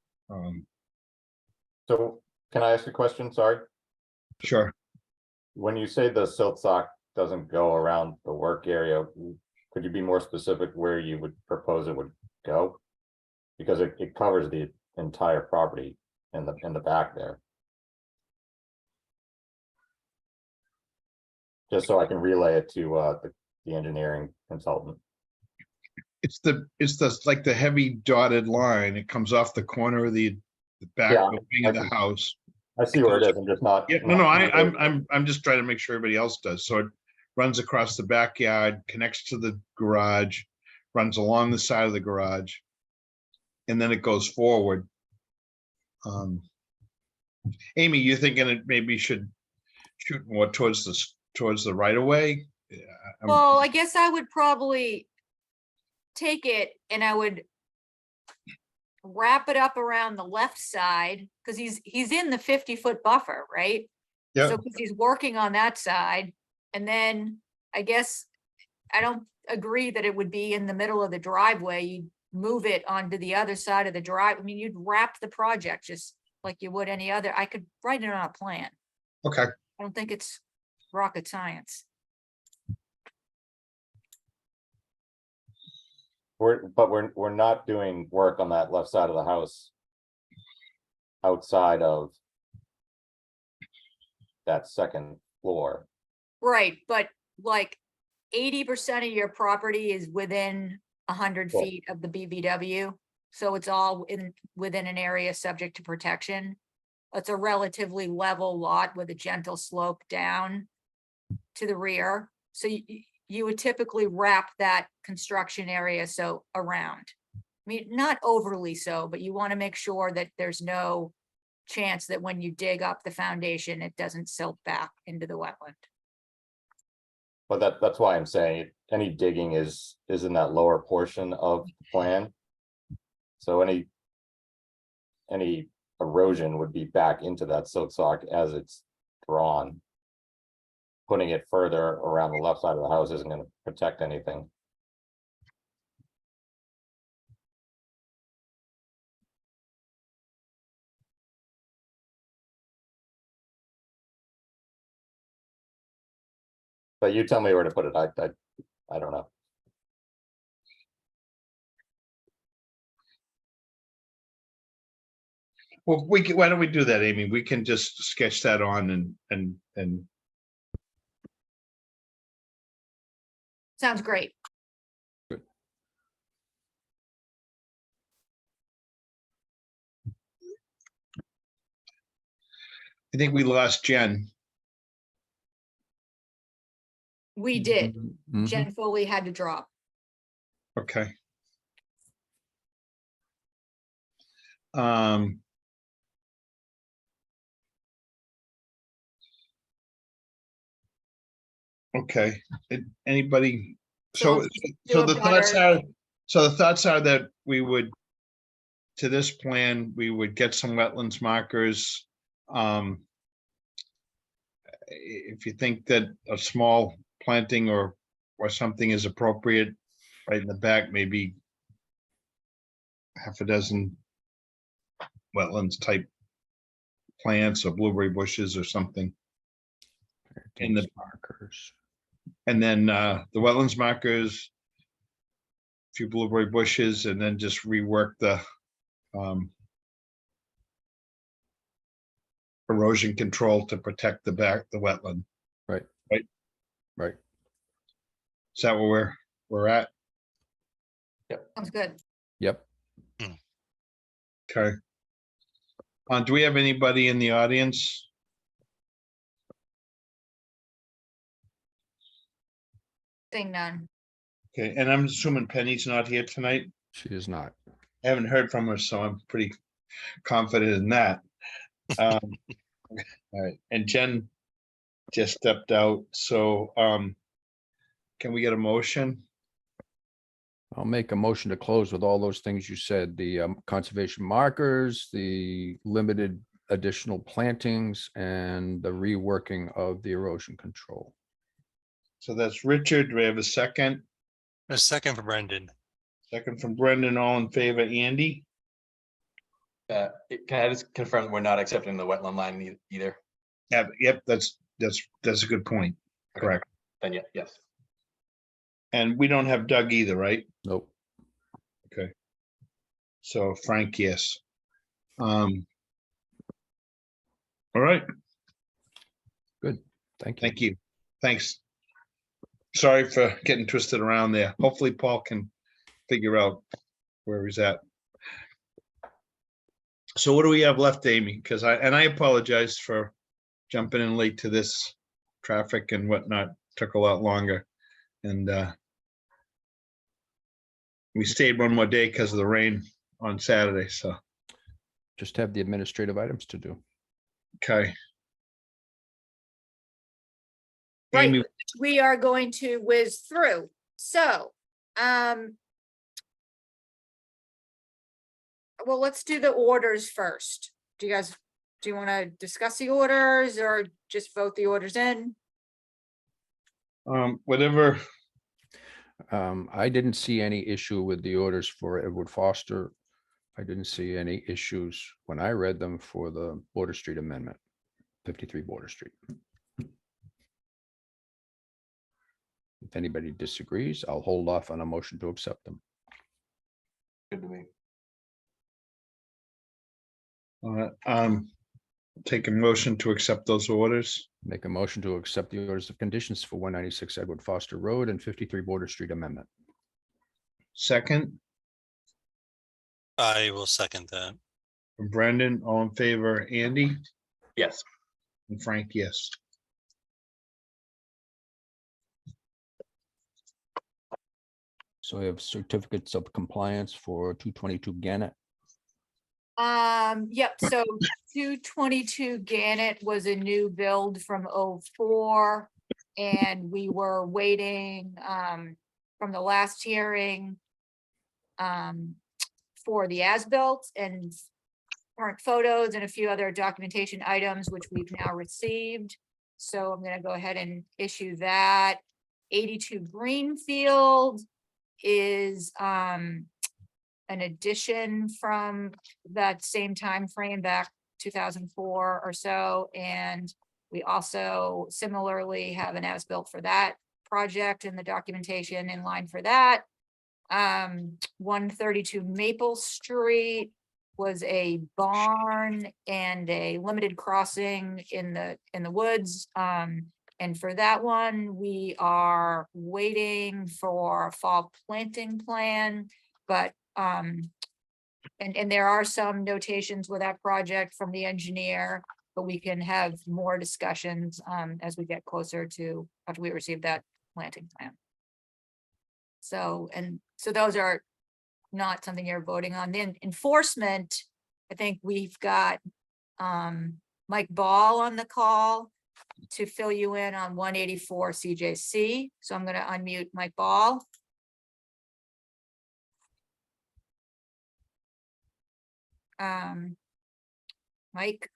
So can I ask a question? Sorry. Sure. When you say the silt sock doesn't go around the work area, could you be more specific where you would propose it would go? Because it covers the entire property in the back there. Just so I can relay it to the engineering consultant. It's like the heavy dotted line. It comes off the corner of the back wing of the house. I see where it is. I'm just not. Yeah, no, I'm just trying to make sure everybody else does. So it runs across the backyard, connects to the garage, runs along the side of the garage, and then it goes forward. Amy, you thinking it maybe should shoot more towards the right of way? Well, I guess I would probably take it and I would wrap it up around the left side, because he's in the 50-foot buffer, right? Yeah. So 'cause he's working on that side, and then I guess I don't agree that it would be in the middle of the driveway. You'd move it onto the other side of the drive. I mean, you'd wrap the project just like you would any other. I could write it on a plan. Okay. I don't think it's rocket science. We're not doing work on that left side of the house outside of that second floor. Right, but like 80% of your property is within 100 Cool. feet of the BBW. So it's all within an area subject to protection. it's a relatively level lot with a gentle slope down to the rear. So you would typically wrap that construction area so around. I mean, not overly so, but you want to make sure that there's no chance that when you dig up the foundation, it doesn't silt back into the wetland. But that's why I'm saying any digging is in that lower portion of the plan. So any erosion would be back into that silt sock as it's drawn. Putting it further around the left side of the house isn't going to protect anything. But you tell me where to put it. I don't know. Well, why don't we do that, Amy? We can just sketch that on and Sounds great. I think we lost Jen. We did. Mhm. Jen Foley had to drop. Okay. Okay, anybody? So So, let's do so a the thoughts butter. are, that we would, to this plan, we would get some wetlands markers. If you think that a small planting or something is appropriate, right in the back, maybe half a dozen wetlands type plants or blueberry bushes or something. In the markers. And then the wetlands markers, a few blueberry bushes, and then just rework the erosion control to protect the wetland. Right. Right. Right. Is that where we're at? Sounds good. Yep. Okay. Do we have anybody in the audience? Seeing none. Okay, and I'm assuming Penny's not here tonight. She is not. I haven't heard from her, so I'm pretty confident in that. All right, and Jen just stepped out, so can we get a motion? I'll make a motion to close with all those things you said, the conservation markers, the limited additional plantings, and the reworking of the erosion control. So that's Richard. Do we have a second? A second for Brendan. Second from Brendan. All in favor, Andy? Can I just confirm that we're not accepting the wetland line either? Yeah, yep, that's a good point. Okay. Correct. Then yeah, yes. And we don't have Doug either, right? Nope. Okay. So Frank, yes. All right. Good. Thank you. Thank you. Thanks. Sorry for getting twisted around there. Hopefully Paul can figure out where he's at. So what do we have left, Amy? Because I apologize for jumping in late to this. Traffic and whatnot took a lot longer. And we stayed one more day because of the rain on Saturday, so. Just have the administrative items to do. Okay. Right, Amy, we are going to whiz through. So, well, let's do the orders first. Do you want to discuss the orders or just vote the orders in? whatever. I didn't see any issue with the orders for Edward Foster. I didn't see any issues when I read them for the Border Street Amendment, 53 Border Street. If anybody disagrees, I'll hold off on a motion to accept them. Good to me. Take a motion to accept those orders. Make a motion to accept the orders of conditions for 196 Edward Foster Road and 53 Border Street Amendment. Second, I will second that. Brendan, all in favor, Andy, Yes. and Frank, yes. So we have certificates of compliance for 222 Gannett. Yep, so 222 Gannett was a new build from '04. And we were waiting, from the last hearing, for the as-built and current photos and a few other documentation items, which we've now received. So I'm gonna go ahead and issue that. 82 Greenfield is, an addition from that same time frame back 2004 or so. And we also similarly have an as-built for that project and the documentation in line for that. 132 Maple Street was a barn and a limited crossing in the woods. And for that one, we are waiting for a fall planting plan, but and there are some notations with that project from the engineer, but we can have more discussions as we get closer to after we receive that planting plan. So those are not something you're voting on. Then enforcement, I think we've got Mike Ball on the call to fill you in on 184 CJC. So I'm going to unmute Mike Ball. Mike.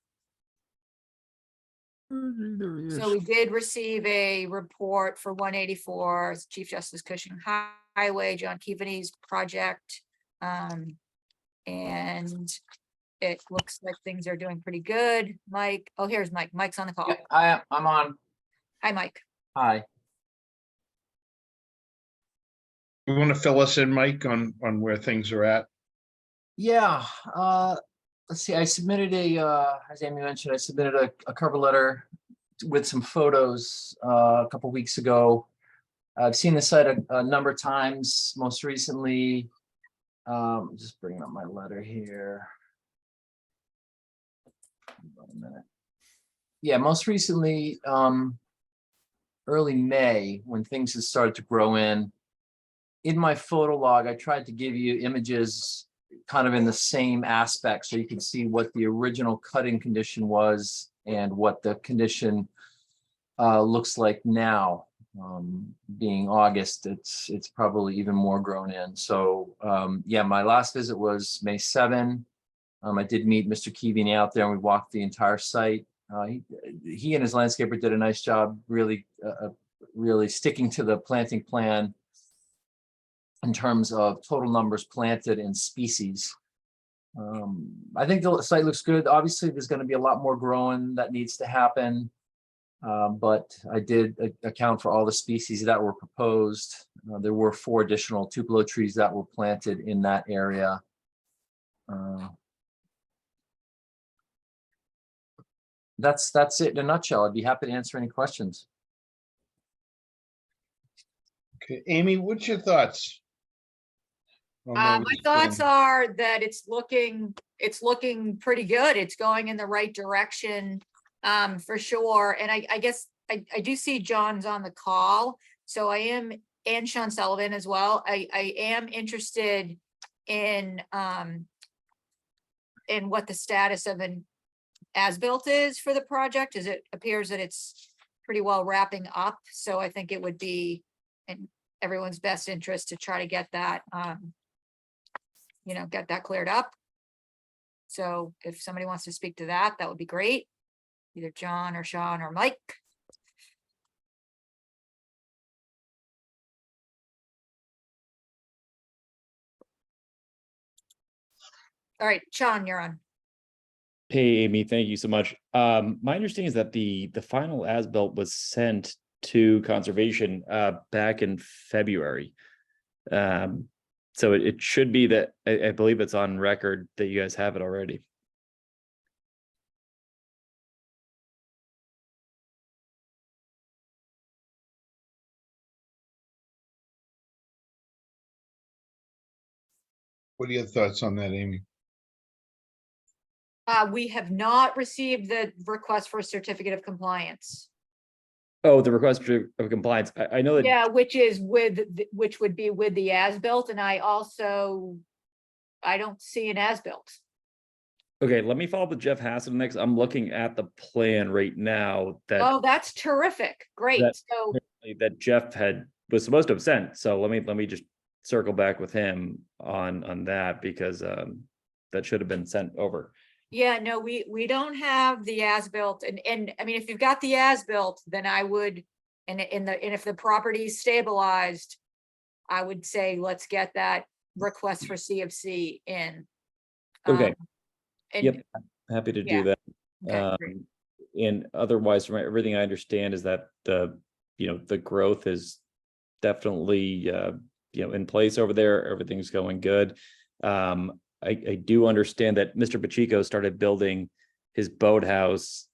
So we did receive a report for 184 Chief Justice Cushing Highway, John Keaveney's project. And it looks like things are doing pretty good. Mike, oh, here's Mike. Mike's on the call. I'm on. Hi, Mike. Hi. You want to fill us in, Mike, on where things are at? Yeah, let's see, I submitted as Amy mentioned, I submitted a cover letter with some photos a couple weeks ago. I've seen the site a number of times, most recently, just bringing up my letter here. Hold on a minute. Yeah, most recently, early May, when things had started to grow in my photo log, I tried to give you images kind of in the same aspect, so you can see what the original cutting condition was and what the condition looks like now. Being August, it's probably even more grown in. So yeah, my last visit was May 7. I did meet Mr. Keaveney out there and we walked the entire site. He and his landscaper did a nice job, really sticking to the planting plan in terms of total numbers planted and species. I think the site looks good. Obviously, there's going to be a lot more growing that needs to happen, but I did account for all the species that were proposed. There were 4 additional tupelo trees that were planted in that area. That's it in a nutshell. I'd be happy to answer any questions. Okay, Amy, what's your thoughts? My thoughts are that it's looking pretty good. It's going in the right direction, for sure. And I guess I do see John's on the call, so I am, and Sean Sullivan as well. I am interested in what the status of an as-built is for the project, as it appears that it's pretty well wrapping up. So I think it would be in everyone's best interest to try to get that get that cleared up. So if somebody wants to speak to that, that would be great. Either John or Sean or Mike. All right, Sean, you're on. Hey, Amy, thank you so much. My understanding is that the final as-built was sent to conservation back in February. So it should be that I believe it's on record that you guys have it already. What are your thoughts on that, Amy? We have not received the request for a certificate of compliance. Oh, the request of compliance. I know that. Yeah, which is which would be with the as-built, and I don't see an as-built. Okay, let me follow up with Jeff Hassan next. I'm looking at the plan right now that. Oh, that's terrific. Great. that- So, That Jeff was supposed to have sent. So let me just circle back with him on that because that should have been sent over. yeah, no, we don't have the as-built, and I mean, if you've got the as-built, then I would, and if the property's stabilized, I would say, let's get that request for CFC in. Okay. And Yep, happy to do yeah. that. Okay, great. And otherwise, from everything I understand is that the growth is definitely in place over there. Everything's going good. I do understand that Mr. Pacheco started building his boathouse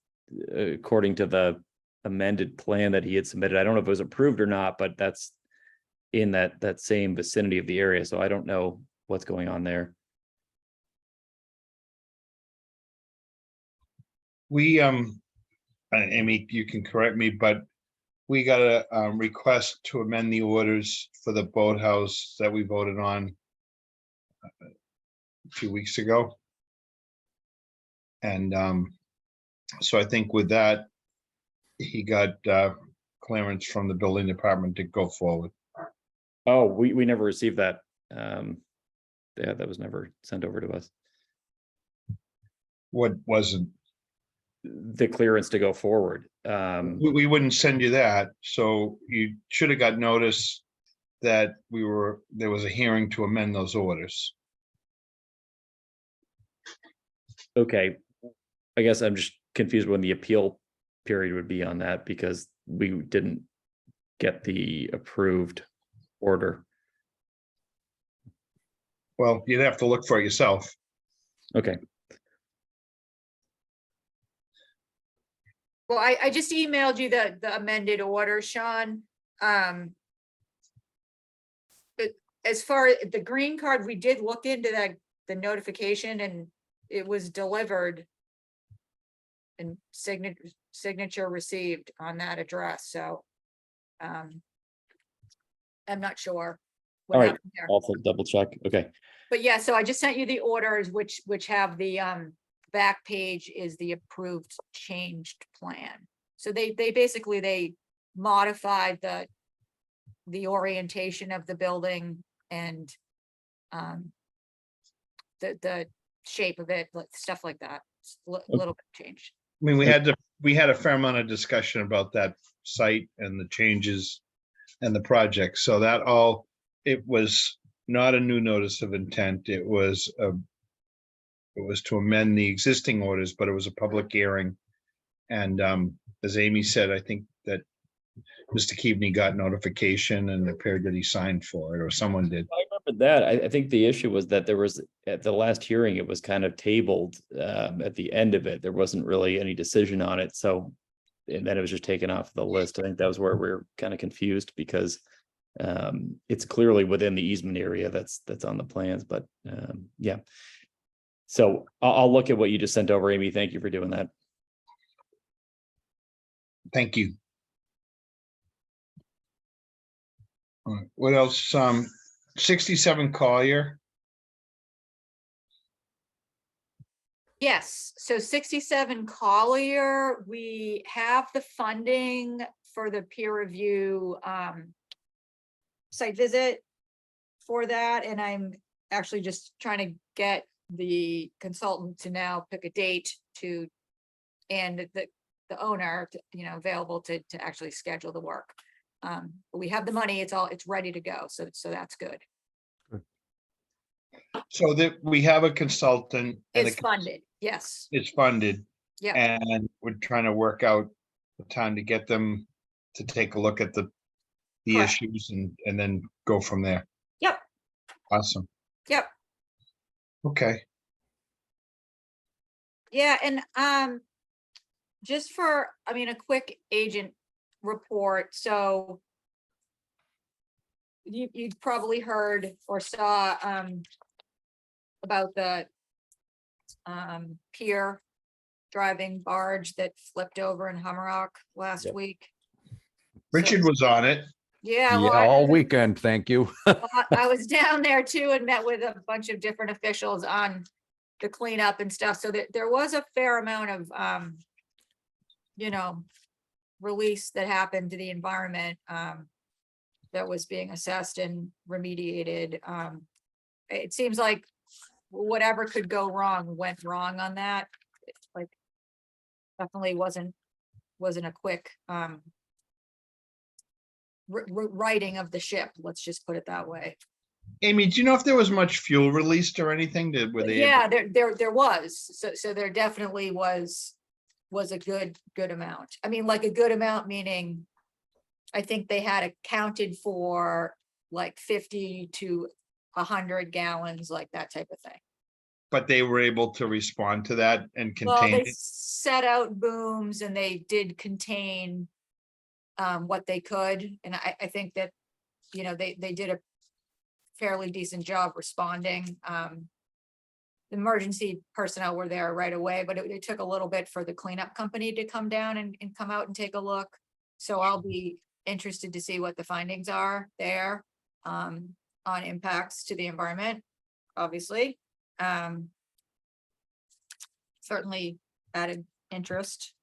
according to the amended plan that he had submitted. I don't know if it was approved or not, but that's in that same vicinity of the area. So I don't know what's going on there. We, Amy, you can correct me, but we got a request to amend the orders for the boathouse that we voted on a few weeks ago. And so I think with that, he got clearance from the building department to go forward. Oh, we never received that. Yeah, that was never sent over to us. What wasn't? The clearance to go forward. We wouldn't send you that, so you should have got notice that there was a hearing to amend those orders. Okay, I guess I'm just confused when the appeal period would be on that because we didn't get the approved order. Well, you'd have to look for it yourself. Okay. Well, I just emailed you the amended order, Sean. But as far as the green card, we did look into the notification, and it was delivered and signature received on that address. So I'm not sure what All right, happened there. also double check. Okay. But yeah, so I just sent you the orders, which have the back page is the approved changed plan. So they basically modified the orientation of the building and the shape of it, stuff like that. Little bit changed. I mean, we had a fair amount of discussion about that site and the changes and the project. So that it was not a new notice of intent. It was to amend the existing orders, but it was a public hearing. And as Amy said, I think that Mr. Keaveney got notification and appeared that he signed for it, or someone did. I remember that. I think the issue was that there was, at the last hearing, it was kind of tabled at the end of it. There wasn't really any decision on it. So, and then it was just taken off the list. I think that was where we're kind of confused because it's clearly within the easement area that's on the plans, but yeah. So I'll look at what you just sent over, Amy. Thank you for doing that. Thank you. All right, what else? 67 Collier. Yes, so 67 Collier, we have the funding for the peer review site visit for that, and I'm actually just trying to get the consultant to now pick a date and the owner available to actually schedule the work. But we have the money, it's ready to go, so that's good. So that we have a consultant. And It's funded, yes. It's funded. Yeah. And we're trying to work out the time to get them to take a look at the Correct. issues and then go from there. Yep. Awesome. Yep. Okay. Yeah, and just for, a quick agent report. So you've probably heard or saw about the pier driving barge that flipped over in Hummerock last Yep. week. Richard was on it. Yeah, Yeah, well, all weekend, thank you. I was down there too and met with a bunch of different officials on the cleanup and stuff. So there was a fair amount of, you know, release that happened to the environment, that was being assessed and remediated. It seems like whatever could go wrong went wrong on that. It's like definitely wasn't a quick righting of the ship. Let's just put it that way. Amy, do you know if there was much fuel released or anything? Were they? Yeah, there was. So there definitely was a good amount. I mean, like a good amount, meaning I think they had accounted for like 50 to 100 gallons, like that type of thing. But they were able to respond to that and Well, contain they it? set out booms and they did contain what they could. And I think that, you know, they did a fairly decent job responding. The emergency personnel were there right away, but it took a little bit for the cleanup company to come down and come out and take a look. So I'll be interested to see what the findings are there on impacts to the environment, obviously. Certainly added interest.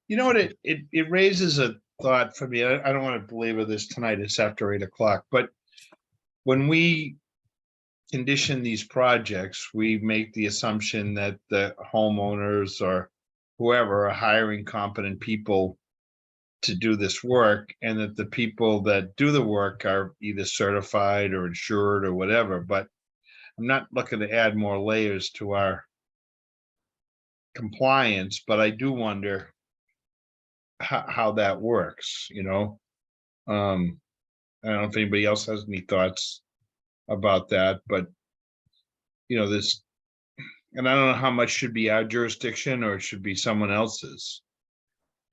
You know what, it raises a thought for me. I don't want to belabor this tonight. It's after 8 o'clock, but when we condition these projects, we make the assumption that the homeowners or whoever are hiring competent people to do this work, and that the people that do the work are either certified or insured or whatever, but I'm not looking to add more layers to our compliance, but I do wonder how that works, you know? I don't know if anybody else has any thoughts about that, but you know, this, and I don't know how much should be our jurisdiction or it should be someone else's.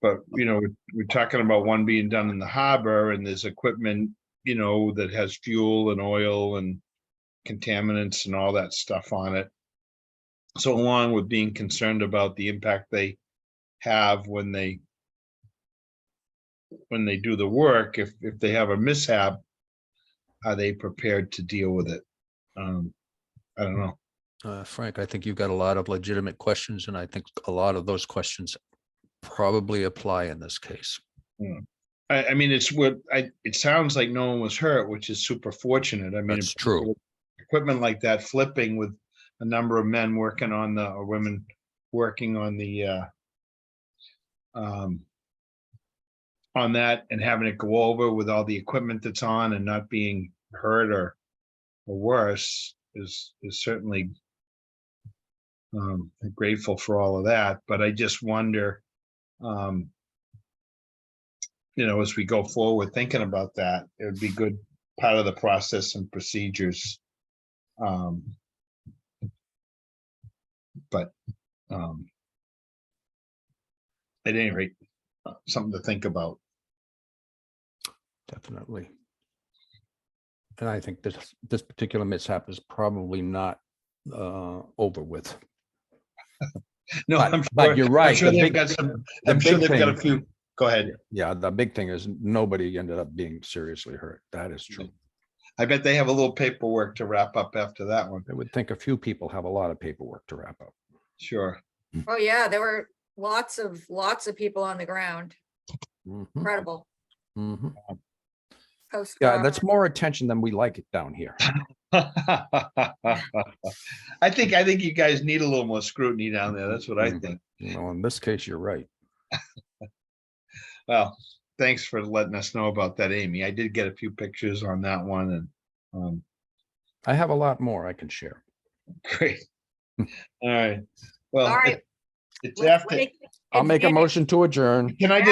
But, you know, we're talking about one being done in the harbor, and there's equipment, you know, that has fuel and oil and contaminants and all that stuff on it. So along with being concerned about the impact they have when they do the work, if they have a mishap, are they prepared to deal with it? I don't know. Frank, I think you've got a lot of legitimate questions, and I think a lot of those questions probably apply in this case. I mean, it sounds like no one was hurt, which is super fortunate. I mean, That's true. Equipment like that flipping with a number of men working on or women working on on that, and having it go over with all the equipment that's on and not being hurt or worse is certainly grateful for all of that. But I just wonder, you know, as we go forward thinking about that, it would be good part of the process and procedures. But at any rate, something to think about. Definitely. And I think this particular mishap is probably not over with. No, but you're right. I'm sure The they've big- got some. the I'm sure big they've got a thing- few. Go ahead. Yeah, the big thing is nobody ended up being seriously hurt. That is true. I bet they have a little paperwork to wrap up after that one. I would think a few people have a lot of paperwork to wrap up. Sure. Oh yeah, there were lots of people on the ground. Mhm, Incredible. mhm. Coast Yeah, Guard. that's more attention than we like it down here. I think you guys need a little more scrutiny down there. That's what I think. Well, in this case, you're right. Well, thanks for letting us know about that, Amy. I did get a few pictures on that one, and I have a lot more I can share. great. All right. Well, All right. it's Let's after. make I'll make a advance. motion to adjourn. Can I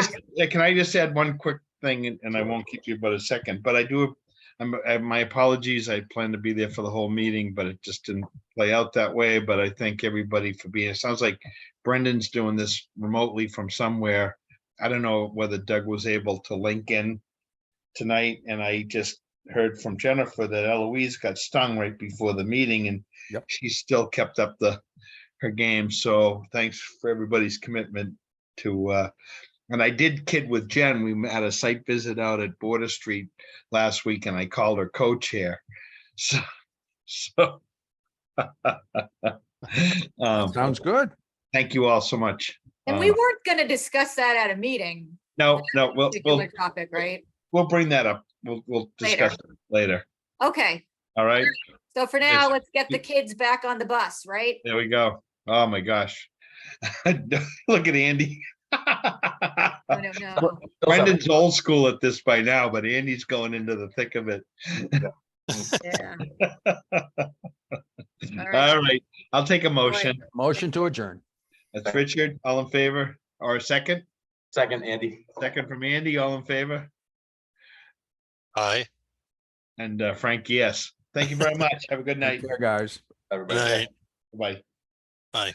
just add one quick thing, and I won't keep you but a second, but I do, my apologies. I plan to be there for the whole meeting, but it just didn't play out that way. But I thank everybody for being, it sounds like Brendan's doing this remotely from somewhere. I don't know whether Doug was able to link in tonight, and I just heard from Jennifer that Eloise got stung right before the meeting, and Yep. she still kept up her game. So thanks for everybody's commitment to, and I did kid with Jen. We had a site visit out at Border Street last week and I called her co-chair. So, Sounds good. thank you all so much. And we weren't gonna discuss that at a meeting, No, particular topic, right? we'll bring that up. We'll discuss it later. Okay, All right, so for now, let's get the kids back on the bus, right? there we go. Oh, my gosh. Look at Andy. I don't know. Brendan's old school at this by now, but Andy's going into the thick of it. Yeah. All right, I'll take a motion. Motion to adjourn. That's Richard, all in favor, or a second? Second, Andy. Second from Andy, all in favor? Aye. And Frank, yes. Thank you very much. Have a good night. Take care, guys. Everybody. Good night. Bye. Bye.